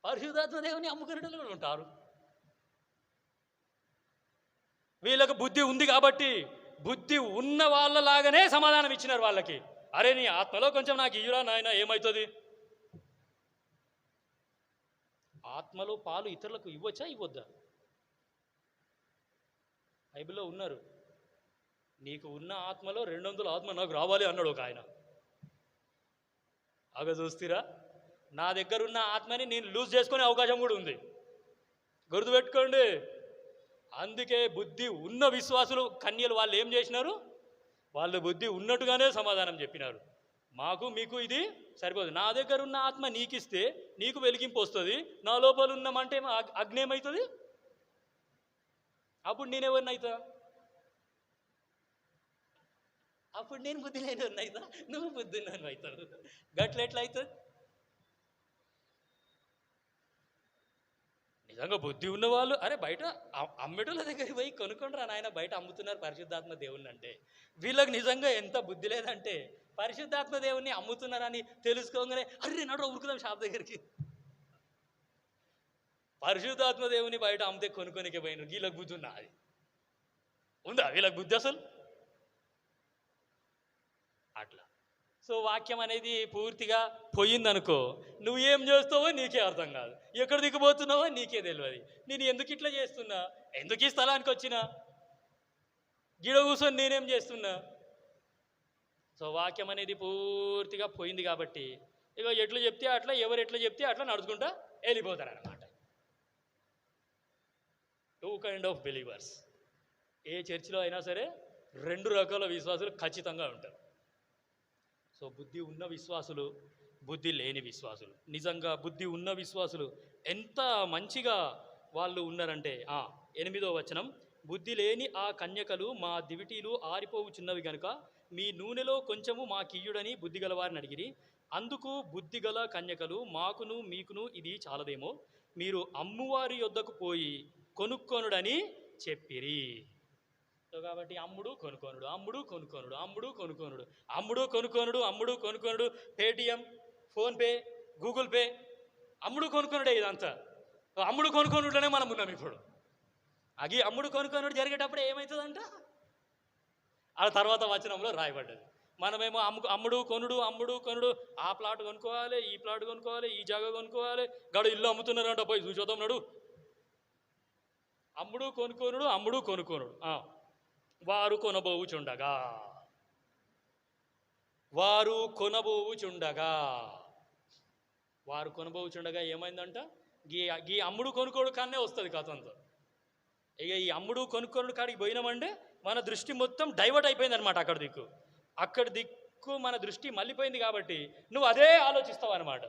[SPEAKER 2] పరిశుద్ధాత్మ దేవుని అమ్ముకునేటోళ్ళు కూడా ఉంటారు. వీళ్ళకు బుద్ధి ఉంది కాబట్టి బుద్ధి ఉన్న వాళ్ళలాగానే సమాధానం ఇచ్చినారు వాళ్ళకి. అరే నీ ఆత్మలో కొంచెం నాకు ఇయ్యురా నాయన, ఏమవుతుంది? ఆత్మలో పాలు ఇతరులకు ఇవ్వచ్చా ఇవ్వద్దా? బైబిల్లో ఉన్నారు. నీకు ఉన్న ఆత్మలో 200 ఆత్మ నాకు రావాలి అన్నాడు ఒక ఆయన. అగ చూస్తీరా, నా దగ్గర ఉన్న ఆత్మని నేను లూజ్ చేసుకునే అవకాశం కూడా ఉంది. గుర్తుపెట్టుకోండి. అందుకే బుద్ధి ఉన్న విశ్వాసులు కన్యలు వాళ్ళు ఏం చేసినారు? వాళ్ళు బుద్ధి ఉన్నట్టుగానే సమాధానం చెప్పినారు. మాకు మీకు ఇది సరిపోదు. నా దగ్గర ఉన్న ఆత్మ నీకిస్తే నీకు వెలిగింపు వస్తుంది, నా లోపల ఉన్నమంటే అగ్ని ఏమవుతుంది? అప్పుడు నేనెవరిని అవుతా? అప్పుడు నేను బుద్ధి లేని అవుతా, నువ్వు బుద్ధి ఉన్నాను అవుతావు. గట్ల ఎట్లా అవుతుంది? నిజంగా బుద్ధి ఉన్నవాళ్ళు అరే బయట అమ్మేటోళ్ళ దగ్గరికి పోయి కొనుక్కుంటారా నాయన, బయట అమ్ముతున్నారు పరిశుద్ధాత్మ దేవుణ్ణి అంటే. వీళ్ళకి నిజంగా ఎంత బుద్ధి లేదంటే పరిశుద్ధాత్మ దేవుణ్ణి అమ్ముతున్నారని తెలుసుకోగానే అరే నడు ఉరుకుదాం షాప్ దగ్గరికి. పరిశుద్ధాత్మ దేవుని బయట అమ్మితే కొనుక్కొనికే పోయిన వీళ్ళకి బుద్ధి ఉన్నా? అది ఉందా వీళ్ళకి బుద్ధి అసలు? అట్లా. సో వాక్యం అనేది పూర్తిగా పోయిందనుకో, నువ్వు ఏం చేస్తావో నీకే అర్థం కాదు, ఎక్కడ దిక్కుపోతున్నావో నీకే తెలియదు. నేను ఎందుకు ఇట్లా చేస్తున్నా, ఎందుకు ఈ స్థలానికి వచ్చినా, గిడ కూర్చొని నేనేం చేస్తున్నా? సో వాక్యం అనేది పూర్తిగా పోయింది కాబట్టి ఇక ఎట్లా చెప్తే అట్లా, ఎవరు ఎట్లా చెప్తే అట్లా నడుచుకుంటా వెళ్ళిపోతారన్నమాట. 2 కైండ్ ఆఫ్ బిలీవర్స్. ఏ చర్చిలో అయినా సరే 2 రకాల విశ్వాసులు ఖచ్చితంగా ఉంటారు. సో బుద్ధి ఉన్న విశ్వాసులు, బుద్ధి లేని విశ్వాసులు. నిజంగా బుద్ధి ఉన్న విశ్వాసులు ఎంత మంచిగా వాళ్ళు ఉన్నారంటే 8వ వచనం, బుద్ధి లేని ఆ కన్యకలు మా దివిటీలు ఆరిపోవుచున్నవి గనుక మీ నూనెలో కొంచెము మాకియ్యుడని బుద్ధిగల వారిని అడిగిరి. అందుకు బుద్ధిగల కన్యకలు, మాకును మీకును ఇది చాలదేమో, మీరు అమ్మువారి యొద్దకు పోయి కొనుక్కొనుడని చెప్పిరి. సో కాబట్టి అమ్ముడు కొనుక్కొనుడు, అమ్ముడు కొనుక్కొనుడు, అమ్ముడు కొనుక్కొనుడు, అమ్ముడు కొనుక్కొనుడు, అమ్ముడు కొనుక్కొనుడు. పేటిఎం, ఫోన్పే, గూగుల్ పే, అమ్ముడు కొనుక్కొనుడే ఇదంతా. అమ్ముడు కొనుక్కొనుడులోనే మనం ఉన్నాం ఇప్పుడు. అమ్ముడు కొనుక్కొనుడు జరిగేటప్పుడు ఏమవుతుందంట? ఆ తర్వాత వచనంలో రాయబడ్డది. మనమేమో అమ్ముడు కొనుడు, అమ్ముడు కొనుడు, ఆ ప్లాట్ కొనుక్కోవాలి, ఈ ప్లాట్ కొనుక్కోవాలి, ఈ జాగా కొనుక్కోవాలి, గడు ఇల్లు అమ్ముతున్నారంట పోయి చూచోదాం నడు. అమ్ముడు కొనుక్కొనుడు, అమ్ముడు కొనుక్కొనుడు. వారు కొనబోవుచుండగా, వారు కొనబోవుచుండగా, వారు కొనబోవుచుండగా ఏమైందంట? ఈ అమ్ముడు కొనుక్కోడు కానే వస్తుంది కథంతో. ఇక ఈ అమ్ముడు కొనుక్కోడు కాడికి పోయినామంటే మన దృష్టి మొత్తం డైవర్ట్ అయిపోయింది అనమాట. అక్కడ దిక్కు మన దృష్టి మళ్ళీపోయింది కాబట్టి నువ్వు అదే ఆలోచిస్తావు అనమాట.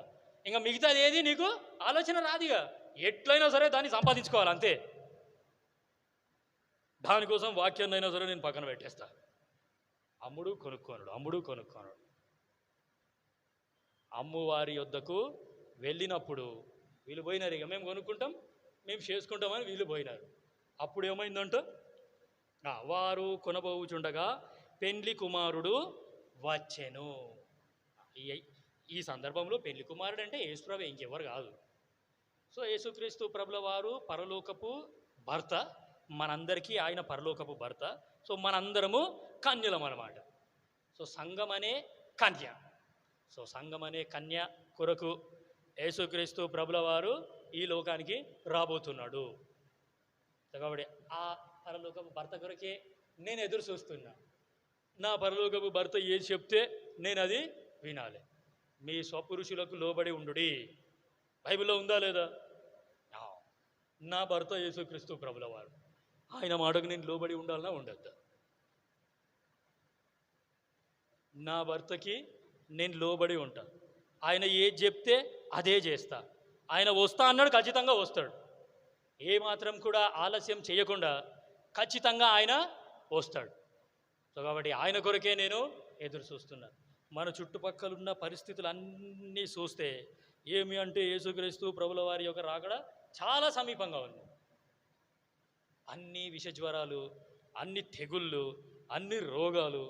[SPEAKER 2] ఇంకా మిగతాది ఏది నీకు ఆలోచన రాదుగా. ఎట్లయినా సరే దాన్ని సంపాదించుకోవాలి అంతే. దానికోసం వాక్యాన్ని అయినా సరే నేను పక్కన పెట్టేస్తా. అమ్ముడు కొనుక్కోనుడు, అమ్ముడు కొనుక్కోనుడు. అమ్మువారి యొద్దకు వెళ్ళినప్పుడు వీళ్ళు పోయినారు. ఇక మేము కొనుక్కుంటాం, మేము చేసుకుంటామని వీళ్ళు పోయినారు. అప్పుడు ఏమైందంట? వారు కొనబోవుచుండగా పెండ్లి కుమారుడు వచ్చెను. ఈ సందర్భంలో పెండ్లి కుమారుడు అంటే యేసుప్రభు, ఇంకెవరు కాదు. సో యేసుక్రీస్తు ప్రభుల వారు పరలోకపు భర్త, మనందరికీ ఆయన పరలోకపు భర్త. సో మనందరము కన్యలం అన్నమాట. సో సంఘం అనే కన్య. సో సంఘం అనే కన్య కొరకు యేసుక్రీస్తు ప్రభుల వారు ఈ లోకానికి రాబోతున్నాడు. కాబట్టి ఆ పరలోకపు భర్త కొరకే నేను ఎదురు చూస్తున్నా. నా పరలోకపు భర్త ఏది చెప్తే నేను అది వినాలి. మీ స్వపురుషులకు లోబడి ఉండుడి. బైబిల్లో ఉందా లేదా? నా భర్త యేసుక్రీస్తు ప్రభుల వారు, ఆయన మాటకు నేను లోబడి ఉండాలన్నా ఉండద్దా? నా భర్తకి నేను లోబడి ఉంటాను. ఆయన ఏది చెప్తే అదే చేస్తా. ఆయన వస్తా అన్నాడు, ఖచ్చితంగా వస్తాడు. ఏమాత్రం కూడా ఆలస్యం చేయకుండా ఖచ్చితంగా ఆయన వస్తాడు. సో కాబట్టి ఆయన కొరకే నేను ఎదురు చూస్తున్నాను. మన చుట్టుపక్కల ఉన్న పరిస్థితులన్నీ చూస్తే ఏమి అంటే యేసుక్రీస్తు ప్రభుల వారి యొక్క రాకడ చాలా సమీపంగా ఉంది. అన్ని విషజ్వరాలు, అన్ని తెగుళ్ళు, అన్ని రోగాలు,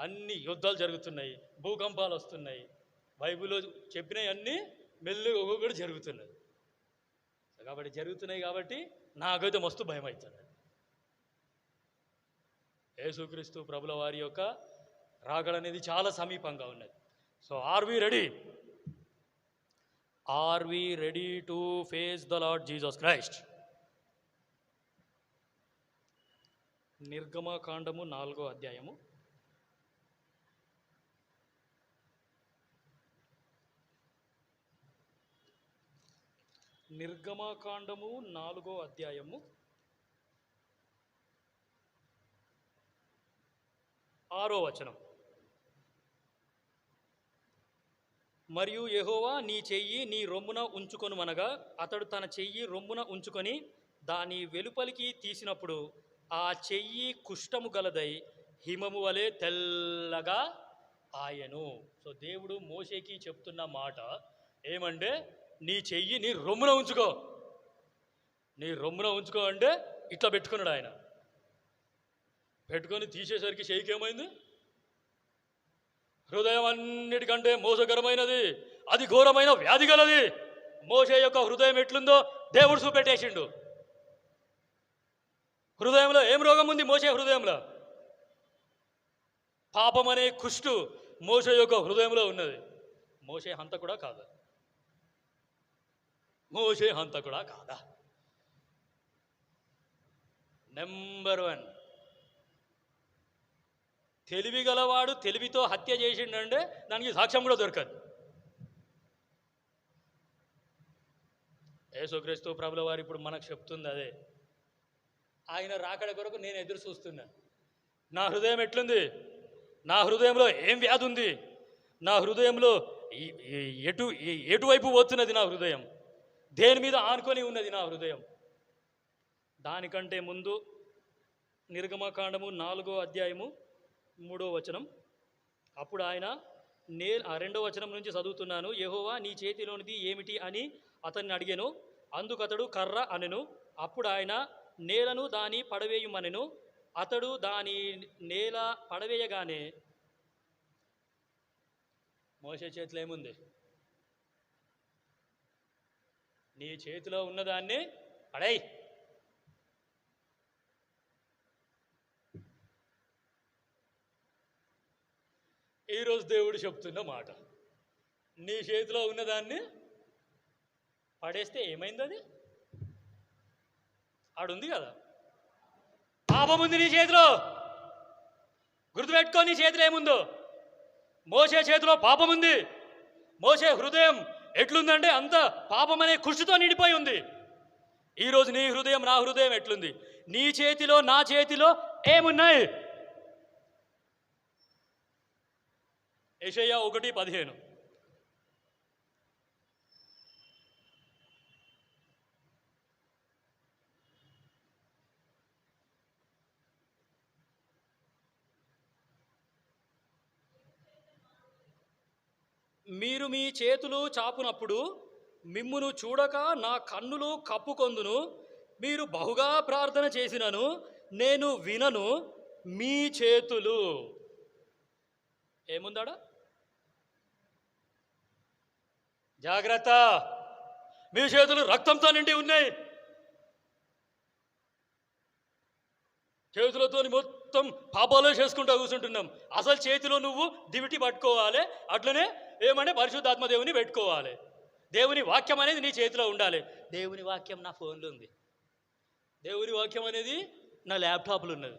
[SPEAKER 2] అన్ని యుద్ధాలు జరుగుతున్నాయి, భూకంపాలు వస్తున్నాయి. బైబిల్లో చెప్పినవి అన్నీ మెల్లిగా ఒక్కొక్కటి జరుగుతున్నాయి. కాబట్టి జరుగుతున్నాయి కాబట్టి నాకైతే మస్తు భయం అవుతుంది. యేసుక్రీస్తు ప్రభుల వారి యొక్క రాకడ అనేది చాలా సమీపంగా ఉన్నది. So are we ready? Are we ready to face the Lord Jesus Christ? నిర్గమకాండము 4వ అధ్యాయము నిర్గమకాండము 4వ అధ్యాయము 6వ వచనం. మరియు యెహోవా నీ చెయ్యి నీ రొమ్మున ఉంచుకొనుమనగా అతడు తన చెయ్యి రొమ్మున ఉంచుకొని దాని వెలుపలికి తీసినప్పుడు ఆ చెయ్యి కుష్ఠము గలదై హిమము వలె తెల్లగా ఆయను. సో దేవుడు మోషేకి చెప్తున్న మాట ఏమంటే, నీ చెయ్యి నీ రొమ్మున ఉంచుకో. నీ రొమ్మున ఉంచుకో అంటే ఇట్లా పెట్టుకున్నాడు ఆయన. పెట్టుకొని తీసేసరికి చెయ్యికి ఏమైంది? హృదయం అన్నిటికంటే మోసకరమైనది, అది ఘోరమైన వ్యాధి గలది. మోషే యొక్క హృదయం ఎట్లుందో దేవుడు చూపెట్టేసిండు. హృదయంలో ఏం రోగం ఉంది? మోషే హృదయంలో పాపం అనే కుష్టు మోషే యొక్క హృదయంలో ఉన్నది. మోషే హంతకుడా కాదా? మోషే హంతకుడా కాదా? నెంబర్ 1, తెలివి గలవాడు తెలివితో హత్య చేసిండంటే దానికి సాక్ష్యం కూడా దొరకదు. యేసుక్రీస్తు ప్రభుల వారు ఇప్పుడు మనకు చెప్తుంది అదే. ఆయన రాకడ కొరకు నేను ఎదురు చూస్తున్నా. నా హృదయం ఎట్లుంది? నా హృదయంలో ఏం వ్యాధి ఉంది? నా హృదయంలో ఎటువైపు పోతున్నది? నా హృదయం దేని మీద ఆనుకొని ఉన్నది? నా హృదయం. దానికంటే ముందు నిర్గమకాండము 4వ అధ్యాయము 3వ వచనం. అప్పుడు ఆయన 2వ వచనం నుంచి చదువుతున్నాను. యెహోవా నీ చేతిలోనిది ఏమిటి అని అతన్ని అడిగాను. అందుకతడు కర్ర అనెను. అప్పుడు ఆయన నేలను దాని పడవేయుమనెను. అతడు దాని నేల పడవేయగానే మోషే చేతిలో ఏముంది? నీ చేతిలో ఉన్నదాన్ని పడేయ్. ఈరోజు దేవుడు చెప్తున్న మాట, నీ చేతిలో ఉన్నదాన్ని పడేస్తే ఏమైంది? అది ఆడుంది కదా, పాపం ఉంది నీ చేతిలో. గుర్తుపెట్టుకో, నీ చేతిలో ఏముందో. మోషే చేతిలో పాపం ఉంది. మోషే హృదయం ఎట్లుందంటే అంత పాపం అనే కుష్టుతో నిండిపోయి ఉంది. ఈరోజు నీ హృదయం, నా హృదయం ఎట్లుంది? నీ చేతిలో, నా చేతిలో ఏమున్నాయి? యెషయా 1:15. మీరు మీ చేతులు చాపునప్పుడు మిమ్మును చూడక నా కన్నులు కప్పుకొందును. మీరు బహుగా ప్రార్థన చేసినను నేను వినను. మీ చేతులు ఏముందాడా? జాగ్రత్త, మీ చేతులు రక్తంతో నిండి ఉన్నాయి. చేతులతో మొత్తం పాపాలే చేసుకుంటూ కూర్చుంటున్నాం. అసలు చేతిలో నువ్వు దివిటి పట్టుకోవాలి. అట్లనే ఏమంటే పరిశుద్ధాత్మ దేవుని పెట్టుకోవాలి. దేవుని వాక్యం అనేది నీ చేతిలో ఉండాలి. దేవుని వాక్యం నా ఫోన్లో ఉంది. దేవుని వాక్యం అనేది నా ల్యాప్టాప్లో ఉన్నది.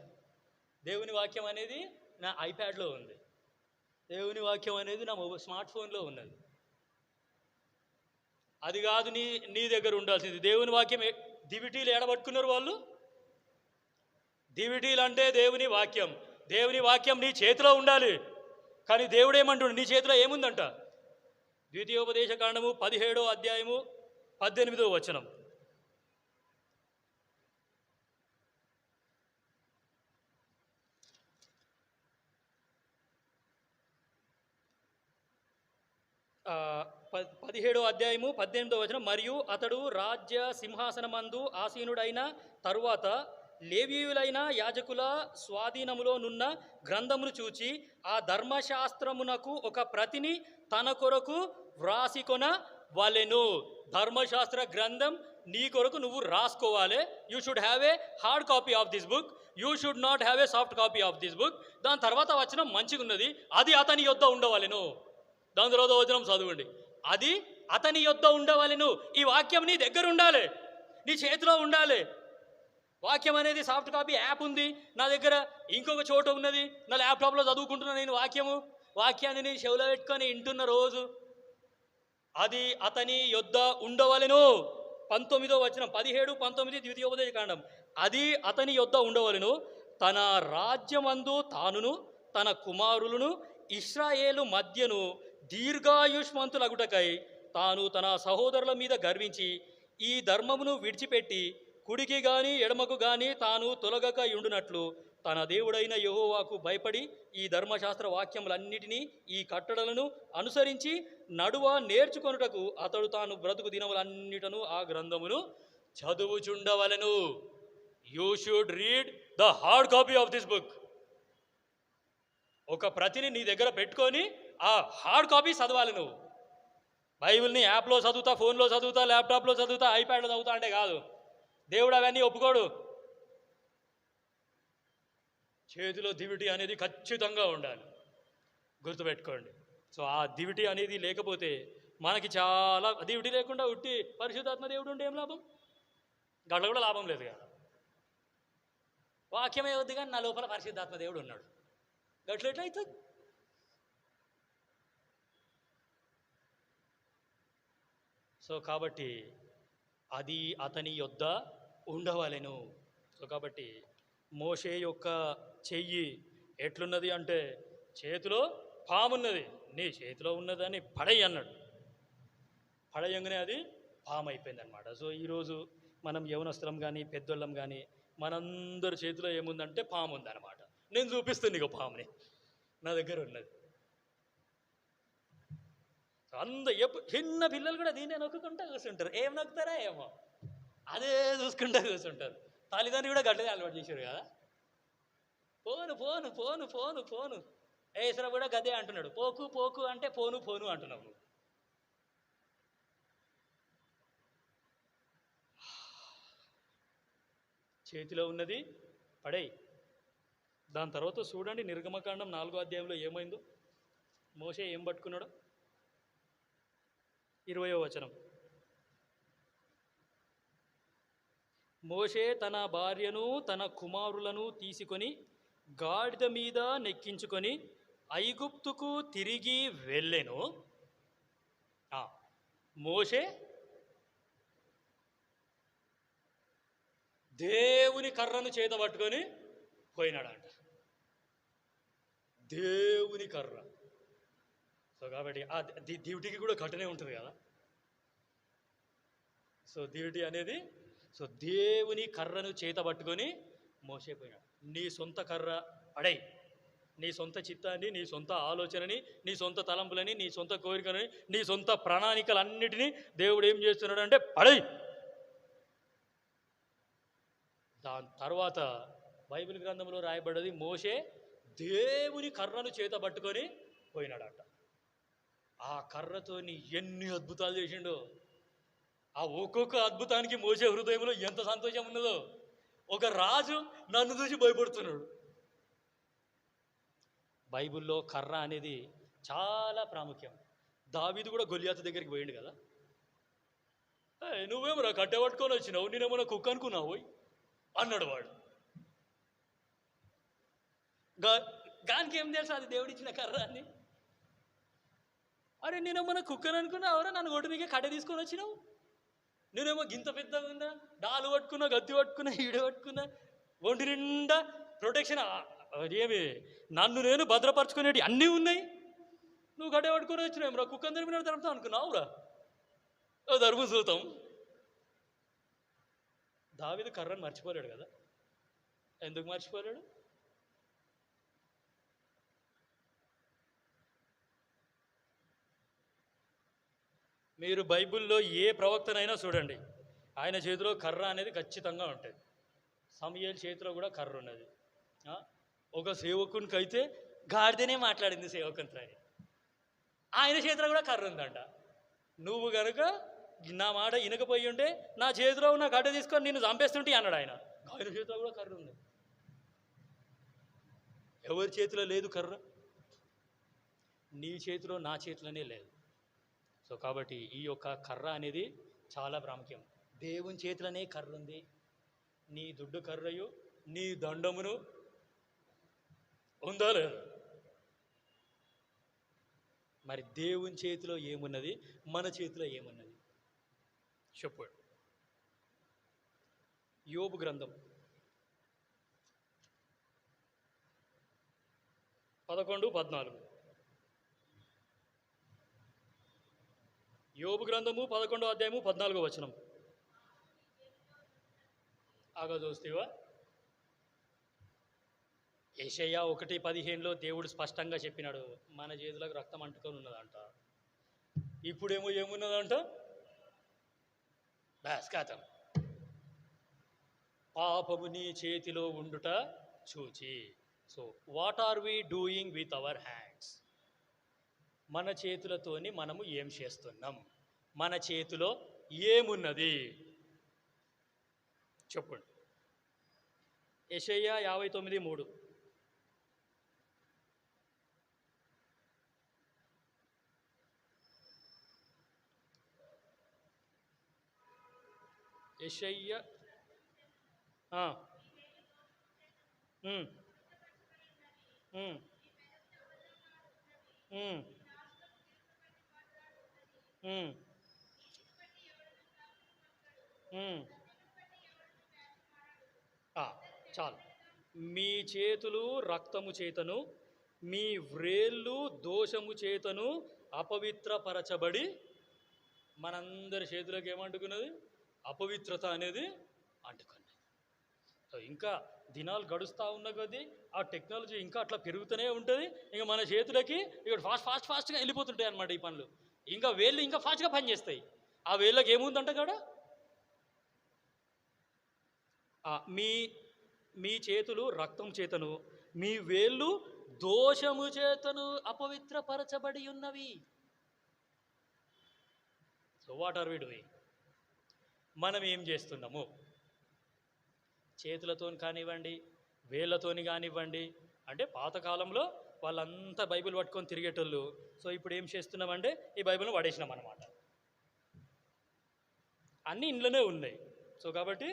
[SPEAKER 2] దేవుని వాక్యం అనేది నా ఐప్యాడ్లో ఉంది. దేవుని వాక్యం అనేది నా స్మార్ట్ ఫోన్లో ఉన్నది. అది కాదు నీ దగ్గర ఉండాల్సింది. దేవుని వాక్యం దివిటీలు ఏడబట్టుకున్నారు వాళ్ళు. దివిటీలు అంటే దేవుని వాక్యం. దేవుని వాక్యం నీ చేతిలో ఉండాలి. కానీ దేవుడు ఏమంటున్నాడు? నీ చేతిలో ఏముందంట? ద్వితీయోపదేశ కాండము 17వ అధ్యాయము 18వ వచనం. ఆ 17వ అధ్యాయము 18వ వచనం. మరియు అతడు రాజ్య సింహాసనమందు ఆసీనుడైన తరువాత లేవీయులైన యాజకుల స్వాధీనములో నున్న గ్రంథమును చూచి ఆ ధర్మశాస్త్రమునకు ఒక ప్రతిని తన కొరకు వ్రాసికొన వలెను. ధర్మశాస్త్ర గ్రంథం నీ కొరకు నువ్వు రాసుకోవాలి. You should have a hard copy of this book. You should not have a soft copy of this book. దాని తర్వాత వచనం మంచిగా ఉన్నది, అది అతని యొద్ద ఉండవలెను. దాని తర్వాత వచనం చదవండి. అది అతని యొద్ద ఉండవలెను. ఈ వాక్యం నీ దగ్గర ఉండాలి, నీ చేతిలో ఉండాలి. వాక్యం అనేది సాఫ్ట్ కాపీ యాప్ ఉంది నా దగ్గర, ఇంకొక చోట ఉన్నది, నా ల్యాప్టాప్లో చదువుకుంటున్నా నేను వాక్యాన్ని నేను చెవులో పెట్టుకొని వింటున్న రోజు. అది అతని యొద్ద ఉండవలెను. 19వ వచనం, 17, 19 ద్వితీయోపదేశ కాండం. అది అతని యొద్ద ఉండవలెను, తన రాజ్యమందు తానును తన కుమారులను ఇశ్రాయేలు మధ్యను దీర్ఘాయుష్మంతులగుటకై తాను తన సహోదరుల మీద గర్వించి ఈ ధర్మమును విడిచిపెట్టి కుడికి గాని ఎడమకు గాని తాను తొలగక ఉండునట్లు తన దేవుడైన యెహోవాకు భయపడి ఈ ధర్మశాస్త్ర వాక్యములన్నిటినీ ఈ కట్టడలను అనుసరించి నడువ నేర్చుకొనుటకు అతడు తాను బ్రతుకు దినములన్నిటను ఆ గ్రంథమును చదువుచుండవలెను. You should read the hard copy of this book. ఒక ప్రతిని నీ దగ్గర పెట్టుకొని ఆ హార్డ్ కాపీ చదవాలి. నువ్వు బైబిల్ని యాప్లో చదువుతా, ఫోన్లో చదువుతా, ల్యాప్టాప్లో చదువుతా, ఐప్యాడ్లో చదువుతా అంటే కాదు. దేవుడు అవన్నీ ఒప్పుకోడు. చేతిలో దివిటి అనేది ఖచ్చితంగా ఉండాలి, గుర్తుపెట్టుకోండి. సో ఆ దివిటి అనేది లేకపోతే మనకి చాలా, దివిటి లేకుండా ఉట్టి పరిశుద్ధాత్మ దేవుడు ఉంటే ఏం లాభం? గట్ల కూడా లాభం లేదు కదా. వాక్యమే వద్దు కానీ నా లోపల పరిశుద్ధాత్మ దేవుడు ఉన్నాడు, గట్ల ఎట్లయితుంది? సో కాబట్టి అది అతని యొద్ద ఉండవలెను. సో కాబట్టి మోషే యొక్క చెయ్యి ఎట్లున్నది అంటే చేతిలో పామున్నది, నీ చేతిలో ఉన్నదని పడై అన్నాడు. పడయంగానే అది పాము అయిపోయింది అనమాట. సో ఈరోజు మనం యవనస్తులం కానీ పెద్దోళ్ళం కానీ మనందరి చేతిలో ఏముందంటే పాము ఉందన్నమాట. నేను చూపిస్తుంది ఇక పాముని, నా దగ్గర ఉన్నది. చిన్న పిల్లలు కూడా దీన్ని నొక్కుంటా కూర్చుంటారు. ఏం నొక్కుతారా ఏమో, అదే చూసుకుంటా కూర్చుంటారు. తల్లిదండ్రులు కూడా గట్లనే అలవాటు చేశారు కదా. పోను పోను పోను పోను పోను ఏసరా కూడా గదే అంటున్నాడు. పోకు పోకు అంటే పోను పోను అంటున్నావు నువ్వు. చేతిలో ఉన్నది పడేయి. దాని తర్వాత చూడండి నిర్గమకాండం 4వ అధ్యాయంలో ఏమైందో. మోషే ఏం పట్టుకున్నాడో 20వ వచనం. మోషే తన భార్యను తన కుమారులను తీసుకొని గాడిద మీద నెక్కించుకొని ఐగుప్తుకు తిరిగి వెళ్ళెను. మోషే దేవుని కర్రను చేత పట్టుకొని పోయినాడంట. దేవుని కర్ర. సో కాబట్టి ఆ దివిటికి కూడా కట్టనే ఉంటుంది కదా. సో దివిటి అనేది, సో దేవుని కర్రను చేత పట్టుకొని మోషే పోయినాడు. నీ సొంత కర్ర పడై, నీ సొంత చిత్తాన్ని, నీ సొంత ఆలోచనని, నీ సొంత తలంపులని, నీ సొంత కోరికలని, నీ సొంత ప్రణాళికలన్నిటినీ దేవుడు ఏం చేస్తున్నాడు అంటే పడై. దాని తర్వాత బైబిల్ గ్రంథంలో రాయబడ్డది మోషే దేవుని కర్రను చేత పట్టుకొని పోయినాడట. ఆ కర్రతోని ఎన్ని అద్భుతాలు చేసిండో. ఆ ఒక్కొక్క అద్భుతానికి మోసే హృదయంలో ఎంత సంతోషం ఉన్నదో. ఒక రాజు నన్ను చూసి భయపడుతున్నాడు. బైబిల్లో కర్ర అనేది చాలా ప్రాముఖ్యం. దావీదు కూడా గొలియాతు దగ్గరికి పోయిండు కదా. నువ్వేమరా కట్టె పట్టుకొని వచ్చినావు, నేనేమన్నా కుక్క అనుకున్నావు అన్నాడు వాడు. గానికి ఏం తెలుసు అది దేవుడిచ్చిన కర్ర అని. అరే నేనేమన్నా కుక్కని అనుకున్నావురా, నన్ను ఒడినికే కట్టె తీసుకొని వచ్చినావు. నేనేమో గింత పెద్దగా ఉందా, డాలు పట్టుకున్నా, గత్తి పట్టుకున్నా, ఈడ పట్టుకున్నా, ఒంటి నిండా ప్రొటెక్షన్, ఏమి నన్ను నేను భద్రపరచుకునేవి అన్నీ ఉన్నాయి. నువ్వు గడ్డ పట్టుకొని వచ్చినావు రా, కుక్కని తరిమిన తరుపుతావు అనుకున్నావురా, దరుపు చూతాం. దావీదు కర్రను మర్చిపోలేడు కదా. ఎందుకు మర్చిపోలేడు? మీరు బైబిల్లో ఏ ప్రవక్తనైనా చూడండి, ఆయన చేతిలో కర్ర అనేది ఖచ్చితంగా ఉంటుంది. సమూయేలు చేతిలో కూడా కర్ర ఉన్నది. ఒక సేవకునికి అయితే గాడిదనే మాట్లాడింది సేవకునితో, ఆయన చేతిలో కూడా కర్ర ఉందంట. నువ్వు కనుక నా మాట వినకపోయి ఉంటే నా చేతిలో ఉన్న గడ్డ తీసుకొని నిన్ను చంపేస్తుంటే అన్నాడు ఆయన. ఆయన చేతిలో కూడా కర్ర ఉంది. ఎవరి చేతిలో లేదు కర్ర? నీ చేతిలో నా చేతిలోనే లేదు. సో కాబట్టి ఈ యొక్క కర్ర అనేది చాలా ప్రాముఖ్యం. దేవుని చేతిలోనే కర్ర ఉంది. నీ దుడ్డు కర్రయు నీ దండమును ఉందా లేదా? మరి దేవుని చేతిలో ఏమున్నది, మన చేతిలో ఏమున్నది చెప్పండి. యోబు గ్రంథం 11:14. యోబు గ్రంథము 11వ అధ్యాయము 14వ వచనం. ఆగా చూస్తేవా, యెషయా 1:15లో దేవుడు స్పష్టంగా చెప్పినాడు, మన చేతులకు రక్తం అంటుకొని ఉన్నదంట. ఇప్పుడేమో ఏమున్నదంట, భాస్కాతం పాపము నీ చేతిలో ఉండుట చూచి. So what are we doing with our hands? మన చేతులతోని మనము ఏం చేస్తున్నాం? మన చేతిలో ఏమున్నది చెప్పండి. యెషయా 59:3. యెషయా చాలు. మీ చేతులు రక్తము చేతను, మీ వ్రేళ్ళు దోషము చేతను అపవిత్రపరచబడి. మనందరి చేతులకు ఏమంటుకున్నది? అపవిత్రత అనేది అంటుకున్నది. సో ఇంకా దినాలు గడుస్తూ ఉన్న కొద్దీ ఆ టెక్నాలజీ ఇంకా అట్లా పెరుగుతూనే ఉంటుంది. ఇంకా మన చేతులకి ఇక్కడ ఫాస్ట్గా వెళ్ళిపోతుంటాయి అన్నమాట ఈ పనులు. ఇంకా వేళ్ళు ఇంకా ఫాస్ట్గా పనిచేస్తాయి. ఆ వేళ్ళకి ఏముందంట కాడ, మీ చేతులు రక్తం చేతను, మీ వేళ్ళు దోషము చేతను అపవిత్రపరచబడి ఉన్నవి. So what are we doing? మనం ఏం చేస్తున్నాము? చేతులతో కానివ్వండి, వేళ్ళతోని కానివ్వండి. అంటే పాతకాలంలో వాళ్ళంతా బైబిల్ పట్టుకొని తిరిగేటోళ్ళు. సో ఇప్పుడు ఏం చేస్తున్నామంటే ఈ బైబిల్ని పడేసినాం అన్నమాట. అన్నీ ఇంట్లోనే ఉన్నాయి. సో కాబట్టి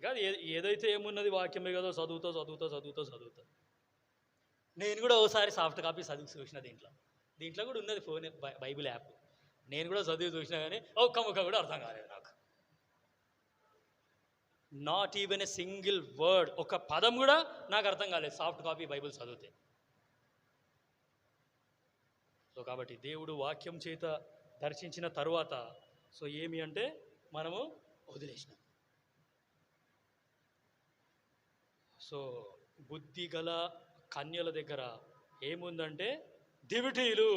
[SPEAKER 2] కాదు, ఏదైతే ఏమున్నది వాక్యమే కదా, చదువుతా. నేను కూడా ఒకసారి సాఫ్ట్ కాపీ చదివి చూసిన. దీంట్లో కూడా ఉన్నది ఫోన్ బైబిల్ యాప్. నేను కూడా చదివి చూసినా కానీ ఒక్క ముక్క కూడా అర్థం కాలేదు నాకు. Not even a single word, ఒక పదం కూడా నాకు అర్థం కాలేదు సాఫ్ట్ కాపీ బైబిల్ చదివితే. సో కాబట్టి దేవుడు వాక్యం చేత దర్శించిన తరువాత సో ఏమి అంటే మనము వదిలేసినాం. సో బుద్ధి గల కన్యల దగ్గర ఏముందంటే దివిటీలు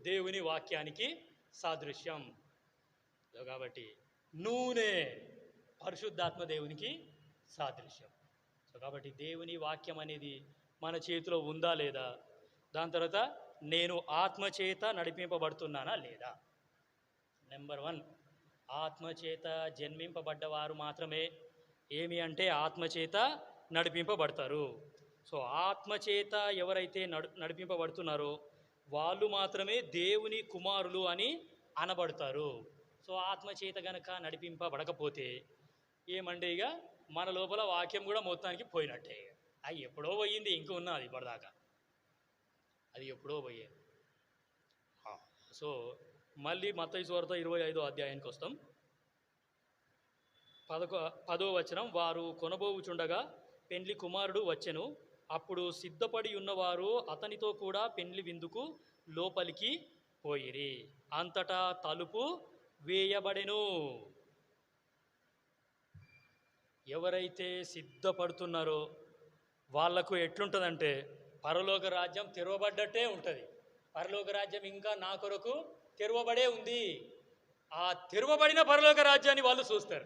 [SPEAKER 2] దేవుని వాక్యానికి సాదృశ్యం. కాబట్టి నూనె పరిశుద్ధాత్మ దేవునికి సాదృశ్యం. సో కాబట్టి దేవుని వాక్యం అనేది మన చేతిలో ఉందా లేదా? దాని తర్వాత నేను ఆత్మచేత నడిపింపబడుతున్నానా లేదా? నెంబర్ 1, ఆత్మచేత జన్మింపబడ్డవారు మాత్రమే ఏమి అంటే ఆత్మచేత నడిపింపబడతారు. సో ఆత్మచేత ఎవరైతే నడిపింపబడుతున్నారో వాళ్ళు మాత్రమే దేవుని కుమారులు అని అనబడతారు. సో ఆత్మచేత గనక నడిపింపబడకపోతే ఏమంటే ఇక మన లోపల వాక్యం కూడా మొత్తానికి పోయినట్టే. అది ఎప్పుడో పోయింది, ఇంకా ఉన్నది ఇప్పటిదాకా, అది ఎప్పుడో పోయేది. సో మళ్ళీ మత్తయి సువార్త 25వ అధ్యాయానికి వస్తాం. 10వ వచనం. వారు కొనబోవుచుండగా పెండ్లి కుమారుడు వచ్చెను. అప్పుడు సిద్ధపడి ఉన్నవారు అతనితో కూడా పెండ్లి విందుకు లోపలికి పోయిరి. అంతటా తలుపు వేయబడెను. ఎవరైతే సిద్ధపడుతున్నారో వాళ్లకు ఎట్లుంటుందంటే పరలోక రాజ్యం తెరవబడ్డట్టే ఉంటుంది. పరలోక రాజ్యం ఇంకా నా కొరకు తెరవబడే ఉంది. ఆ తెరవబడిన పరలోక రాజ్యాన్ని వాళ్ళు చూస్తారు.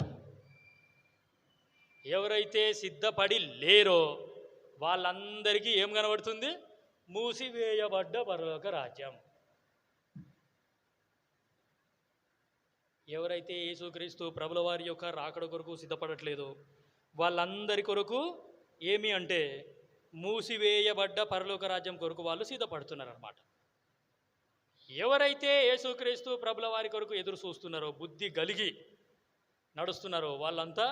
[SPEAKER 2] ఎవరైతే సిద్ధపడి లేరో వాళ్ళందరికీ ఏం కనబడుతుంది? మూసివేయబడ్డ పరలోక రాజ్యం. ఎవరైతే యేసుక్రీస్తు ప్రభుల వారి యొక్క రాకడ కొరకు సిద్ధపడట్లేదో వాళ్ళందరి కొరకు ఏమి అంటే మూసివేయబడ్డ పరలోక రాజ్యం కొరకు వాళ్ళు సిద్ధపడుతున్నారు అన్నమాట.
[SPEAKER 1] ఎవరైతే యేసుక్రీస్తు ప్రభుల వారి కొరకు ఎదురు చూస్తున్నారో, బుద్ధి కలిగి నడుస్తున్నారో వాళ్ళంతా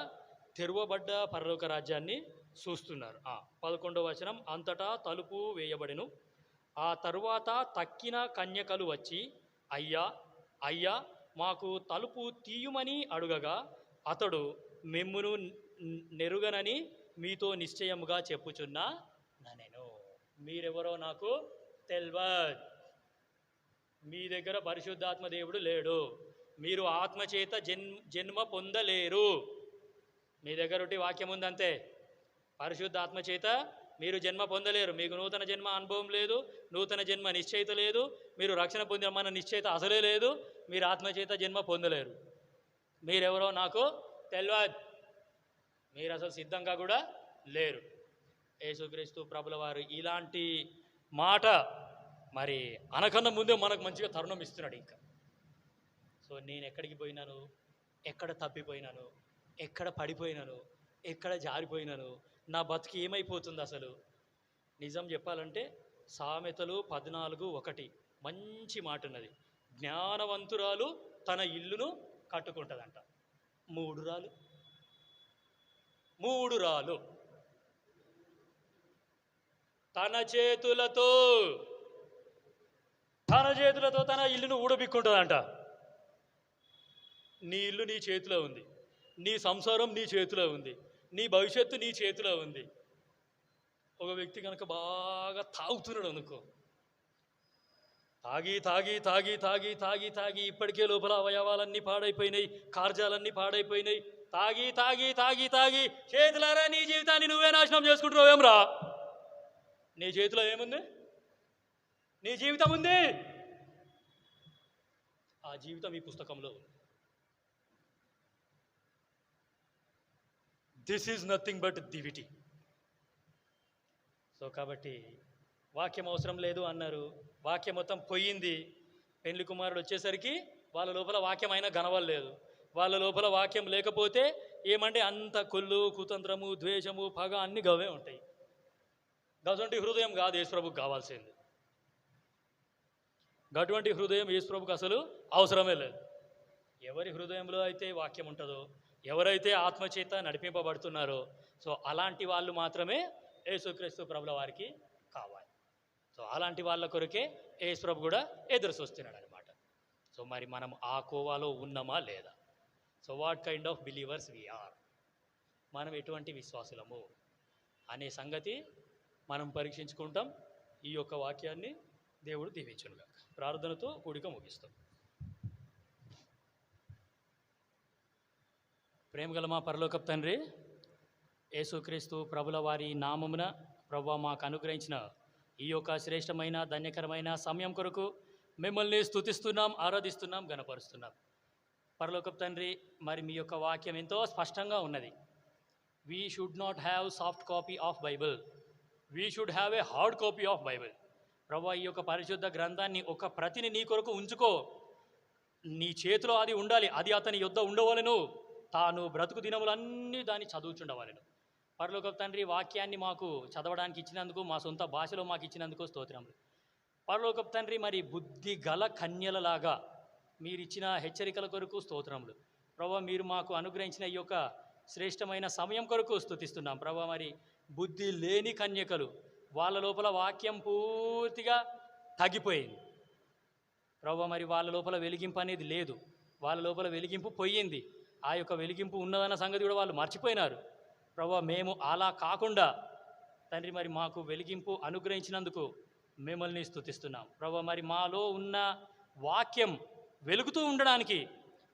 [SPEAKER 1] తెరువబడ్డ పరలోక రాజ్యాన్ని చూస్తున్నారు. 11వ వచనం, అంతటా తలుపు వేయబడెను. ఆ తరువాత తక్కిన కన్యకలు వచ్చి, అయ్యా అయ్యా మాకు తలుపు తీయుమని అడుగగా, అతడు, మిమ్మును నెరుగనని మీతో నిశ్చయముగా చెప్పుచున్నా నేను, మీరెవరో నాకు తెల్వద్. మీ దగ్గర పరిశుద్ధాత్మ దేవుడు లేడు, మీరు ఆత్మచేత జన్మ పొందలేరు. మీ దగ్గర ఒకటి వాక్యం ఉందంతే, పరిశుద్ధాత్మ చేత మీరు జన్మ పొందలేరు. మీకు నూతన జన్మ అనుభవం లేదు, నూతన జన్మ నిశ్చయిత లేదు, మీరు రక్షణ పొందిన మన నిశ్చయిత అసలే లేదు, మీరు ఆత్మచేత జన్మ పొందలేరు. మీరెవరో నాకు తెలియదు, మీరు అసలు సిద్ధంగా కూడా లేరు. యేసుక్రీస్తు ప్రభుల వారు ఇలాంటి మాట మరి అనకన్నా ముందే మనకు మంచిగా తరుణం ఇస్తున్నాడు. ఇంకా సో నేను ఎక్కడికి పోయినాను, ఎక్కడ తప్పిపోయినాను, ఎక్కడ పడిపోయినాను, ఎక్కడ జారిపోయినాను, నా బతుకు ఏమైపోతుంది అసలు? నిజం చెప్పాలంటే సామెతలు 14:1 మంచి మాట ఉన్నది. జ్ఞానవంతురాలు తన ఇల్లును కట్టుకుంటుందంట. మూడు రాలు తన చేతులతో తన ఇల్లును ఊడబిక్కుంటుందంట. నీ ఇల్లు నీ చేతిలో ఉంది, నీ సంసారం నీ చేతిలో ఉంది, నీ భవిష్యత్తు నీ చేతిలో ఉంది. ఒక వ్యక్తి కనుక బాగా తాగుతున్నాడు అనుకో, తాగి తాగి తాగి తాగి తాగి తాగి ఇప్పటికే లోపల అవయవాలన్నీ పాడైపోయినాయి, కార్యాలన్నీ పాడైపోయినాయి. తాగి తాగి తాగి తాగి చేతులారా నీ జీవితాన్ని నువ్వే నాశనం చేసుకుంటున్నావు. ఏం రా, నీ చేతిలో ఏముంది? నీ జీవితం ఉంది. ఆ జీవితం ఈ పుస్తకంలో ఉంది. దిస్ ఈజ్ నథింగ్ బట్ దివిటీ. సో కాబట్టి వాక్యం అవసరం లేదు అన్నారు, వాక్యం మొత్తం పోయింది. పెళ్లి కుమారుడు వచ్చేసరికి వాళ్ళ లోపల వాక్యం అయినా గనవలేదు. వాళ్ళ లోపల వాక్యం లేకపోతే ఏమంటే అంత కొల్లు, కుతంత్రము, ద్వేషము, పగ అన్నీ గవే ఉంటాయి. గటువంటి హృదయం కాదు యేసుప్రభుకు కావాల్సింది. అటువంటి హృదయం యేసుప్రభుకు అసలు అవసరమే లేదు. ఎవరి హృదయంలో అయితే వాక్యం ఉంటుందో, ఎవరైతే ఆత్మచేత నడిపింపబడుతున్నారో, సో అలాంటి వాళ్ళు మాత్రమే యేసుక్రీస్తు ప్రభుల వారికి కావాలి. సో అలాంటి వాళ్ళ కొరకే యేసుప్రభు కూడా ఎదురు చూస్తున్నాడు అనమాట. సో మరి మనం ఆ కోవాలో ఉన్నామా లేదా? So what kind of believers we are, మనం ఎటువంటి విశ్వాసులము అనే సంగతి మనం పరీక్షించుకుంటాం. ఈ యొక్క వాక్యాన్ని దేవుడు దీవించునుగా. ప్రార్థనతో కూడిక ముగిస్తాం. ప్రేమగల మా పరలోకపు తండ్రి, యేసుక్రీస్తు ప్రభుల వారి నామమున ప్రభువా మాకు అనుగ్రహించిన ఈ యొక్క శ్రేష్టమైన ధన్యకరమైన సమయం కొరకు మిమ్మల్ని స్తుతిస్తున్నాం, ఆరాధిస్తున్నాం, గణపరుస్తున్నాం. పరలోకపు తండ్రి, మరి మీ యొక్క వాక్యం ఎంతో స్పష్టంగా ఉన్నది. We should not have soft copy of Bible, we should have a hard copy of Bible. ప్రభువా, ఈ యొక్క పరిశుద్ధ గ్రంథాన్ని ఒక ప్రతిని నీ కొరకు ఉంచుకో, నీ చేతిలో అది ఉండాలి, అది అతని యొద్ద ఉండవలెను, తాను బ్రతుకు దినములన్నీ దాన్ని చదువుచుండవలెను. పరలోకపు తండ్రి, వాక్యాన్ని మాకు చదవడానికి ఇచ్చినందుకు, మా సొంత భాషలో మాకు ఇచ్చినందుకు స్తోత్రములు. పరలోకపు తండ్రి, మరి బుద్ధి గల కన్యలలాగా మీరిచ్చిన హెచ్చరికల కొరకు స్తోత్రములు. ప్రభువా, మీరు మాకు అనుగ్రహించిన ఈ యొక్క శ్రేష్టమైన సమయం కొరకు స్తుతిస్తున్నాం. ప్రభువా, మరి బుద్ధి లేని కన్యకలు, వాళ్ళ లోపల వాక్యం పూర్తిగా తగ్గిపోయింది. ప్రభువా, మరి వాళ్ళ లోపల వెలిగింపు అనేది లేదు, వాళ్ళ లోపల వెలిగింపు పోయింది. ఆ యొక్క వెలిగింపు ఉన్నదన్న సంగతి కూడా వాళ్ళు మర్చిపోయినారు. ప్రభువా, మేము అలా కాకుండా తండ్రి, మరి మాకు వెలిగింపు అనుగ్రహించినందుకు మిమ్మల్ని స్తుతిస్తున్నాం. ప్రభువా, మరి మాలో ఉన్న వాక్యం వెలుగుతూ ఉండడానికి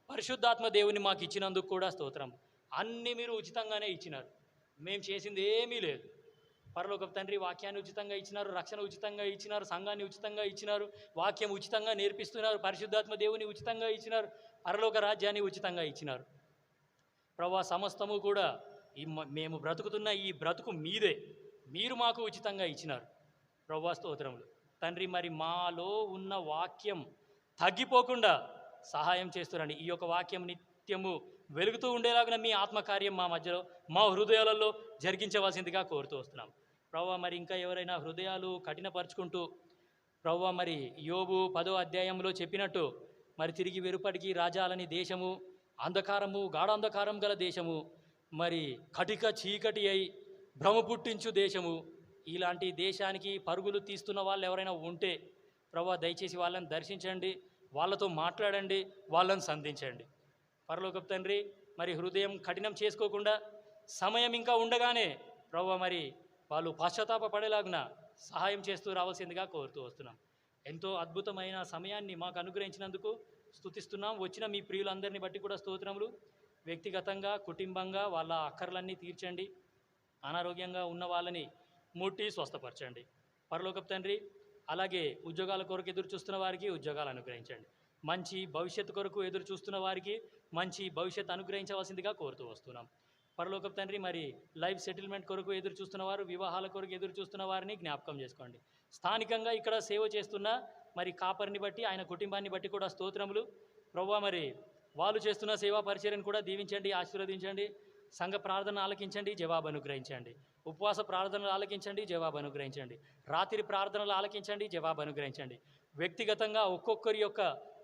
[SPEAKER 1] పరిశుద్ధాత్మ దేవుని మాకు ఇచ్చినందుకు కూడా స్తోత్రం. అన్నీ మీరు ఉచితంగానే ఇచ్చినారు, మేము చేసింది ఏమీ లేదు. పరలోకపు తండ్రి, వాక్యాన్ని ఉచితంగా ఇచ్చినారు, రక్షణ ఉచితంగా ఇచ్చినారు, సంఘాన్ని ఉచితంగా ఇచ్చినారు, వాక్యం ఉచితంగా నేర్పిస్తున్నారు, పరిశుద్ధాత్మ దేవుని ఉచితంగా ఇచ్చినారు, పరలోక రాజ్యాన్ని ఉచితంగా ఇచ్చినారు. ప్రభువా, సమస్తము కూడా మేము బ్రతుకుతున్న ఈ బ్రతుకు మీదే, మీరు మాకు ఉచితంగా ఇచ్చినారు. ప్రభువా, స్తోత్రములు తండ్రి. మరి మాలో ఉన్న వాక్యం తగ్గిపోకుండా సహాయం చేస్తురండి. ఈ యొక్క వాక్యం నిత్యము వెలుగుతూ ఉండేలాగా మీ ఆత్మకార్యం మా మధ్యలో, మా హృదయాలలో జరిగించవలసిందిగా కోరుతూ వస్తున్నాం. ప్రభువా, మరి ఇంకా ఎవరైనా హృదయాలు కఠినపరుచుకుంటూ ప్రభువా మరి యోబు 10వ అధ్యాయంలో చెప్పినట్టు మరి తిరిగి వెరుపటికి రాజాలని దేశము అంధకారము గాఢాంధకారం గల దేశము మరి కటిక చీకటి అయి భ్రమ పుట్టించు దేశము ఇలాంటి దేశానికి పరుగులు తీస్తున్న వాళ్ళు ఎవరైనా ఉంటే ప్రభువా దయచేసి వాళ్ళని దర్శించండి, వాళ్ళతో మాట్లాడండి, వాళ్ళని సంధించండి. పరలోకపు తండ్రి మరి హృదయం కఠినం చేసుకోకుండా సమయం ఇంకా ఉండగానే ప్రభువా మరి వాళ్ళు పశ్చాత్తాప పడేలాగున సహాయం చేస్తూ రావాల్సిందిగా కోరుతూ వస్తున్నాం. ఎంతో అద్భుతమైన సమయాన్ని మాకు అనుగ్రహించినందుకు స్తుతిస్తున్నాం. వచ్చిన మీ ప్రియులందరినీ బట్టి కూడా స్తోత్రములు. వ్యక్తిగతంగా కుటుంబంగా వాళ్ళ అక్కర్లన్నీ తీర్చండి. అనారోగ్యంగా ఉన్న వాళ్ళని ముట్టి స్వస్థపరచండి పరలోకపు తండ్రి. అలాగే ఉద్యోగాల కొరకు ఎదురు చూస్తున్న వారికి ఉద్యోగాలు అనుగ్రహించండి. మంచి భవిష్యత్తు కొరకు ఎదురు చూస్తున్న వారికి మంచి భవిష్యత్తు అనుగ్రహించవలసిందిగా కోరుతూ వస్తున్నాం పరలోకపు తండ్రి. మరి లైఫ్ సెటిల్మెంట్ కొరకు ఎదురు చూస్తున్న వారు, వివాహాల కొరకు ఎదురు చూస్తున్న వారిని జ్ఞాపకం చేసుకోండి. స్థానికంగా ఇక్కడ సేవ చేస్తున్న మరి కాపరిని బట్టి ఆయన కుటుంబాన్ని బట్టి కూడా స్తోత్రములు ప్రభువా. మరి వాళ్ళు చేస్తున్న సేవా పరిచర్యను కూడా దీవించండి, ఆశీర్వదించండి. సంఘ ప్రార్థన ఆలకించండి, జవాబు అనుగ్రహించండి. ఉపవాస ప్రార్థనలు ఆలకించండి, జవాబు అనుగ్రహించండి. రాత్రి ప్రార్థనలు ఆలకించండి, జవాబు అనుగ్రహించండి. వ్యక్తిగతంగా ఒక్కొక్కరి యొక్క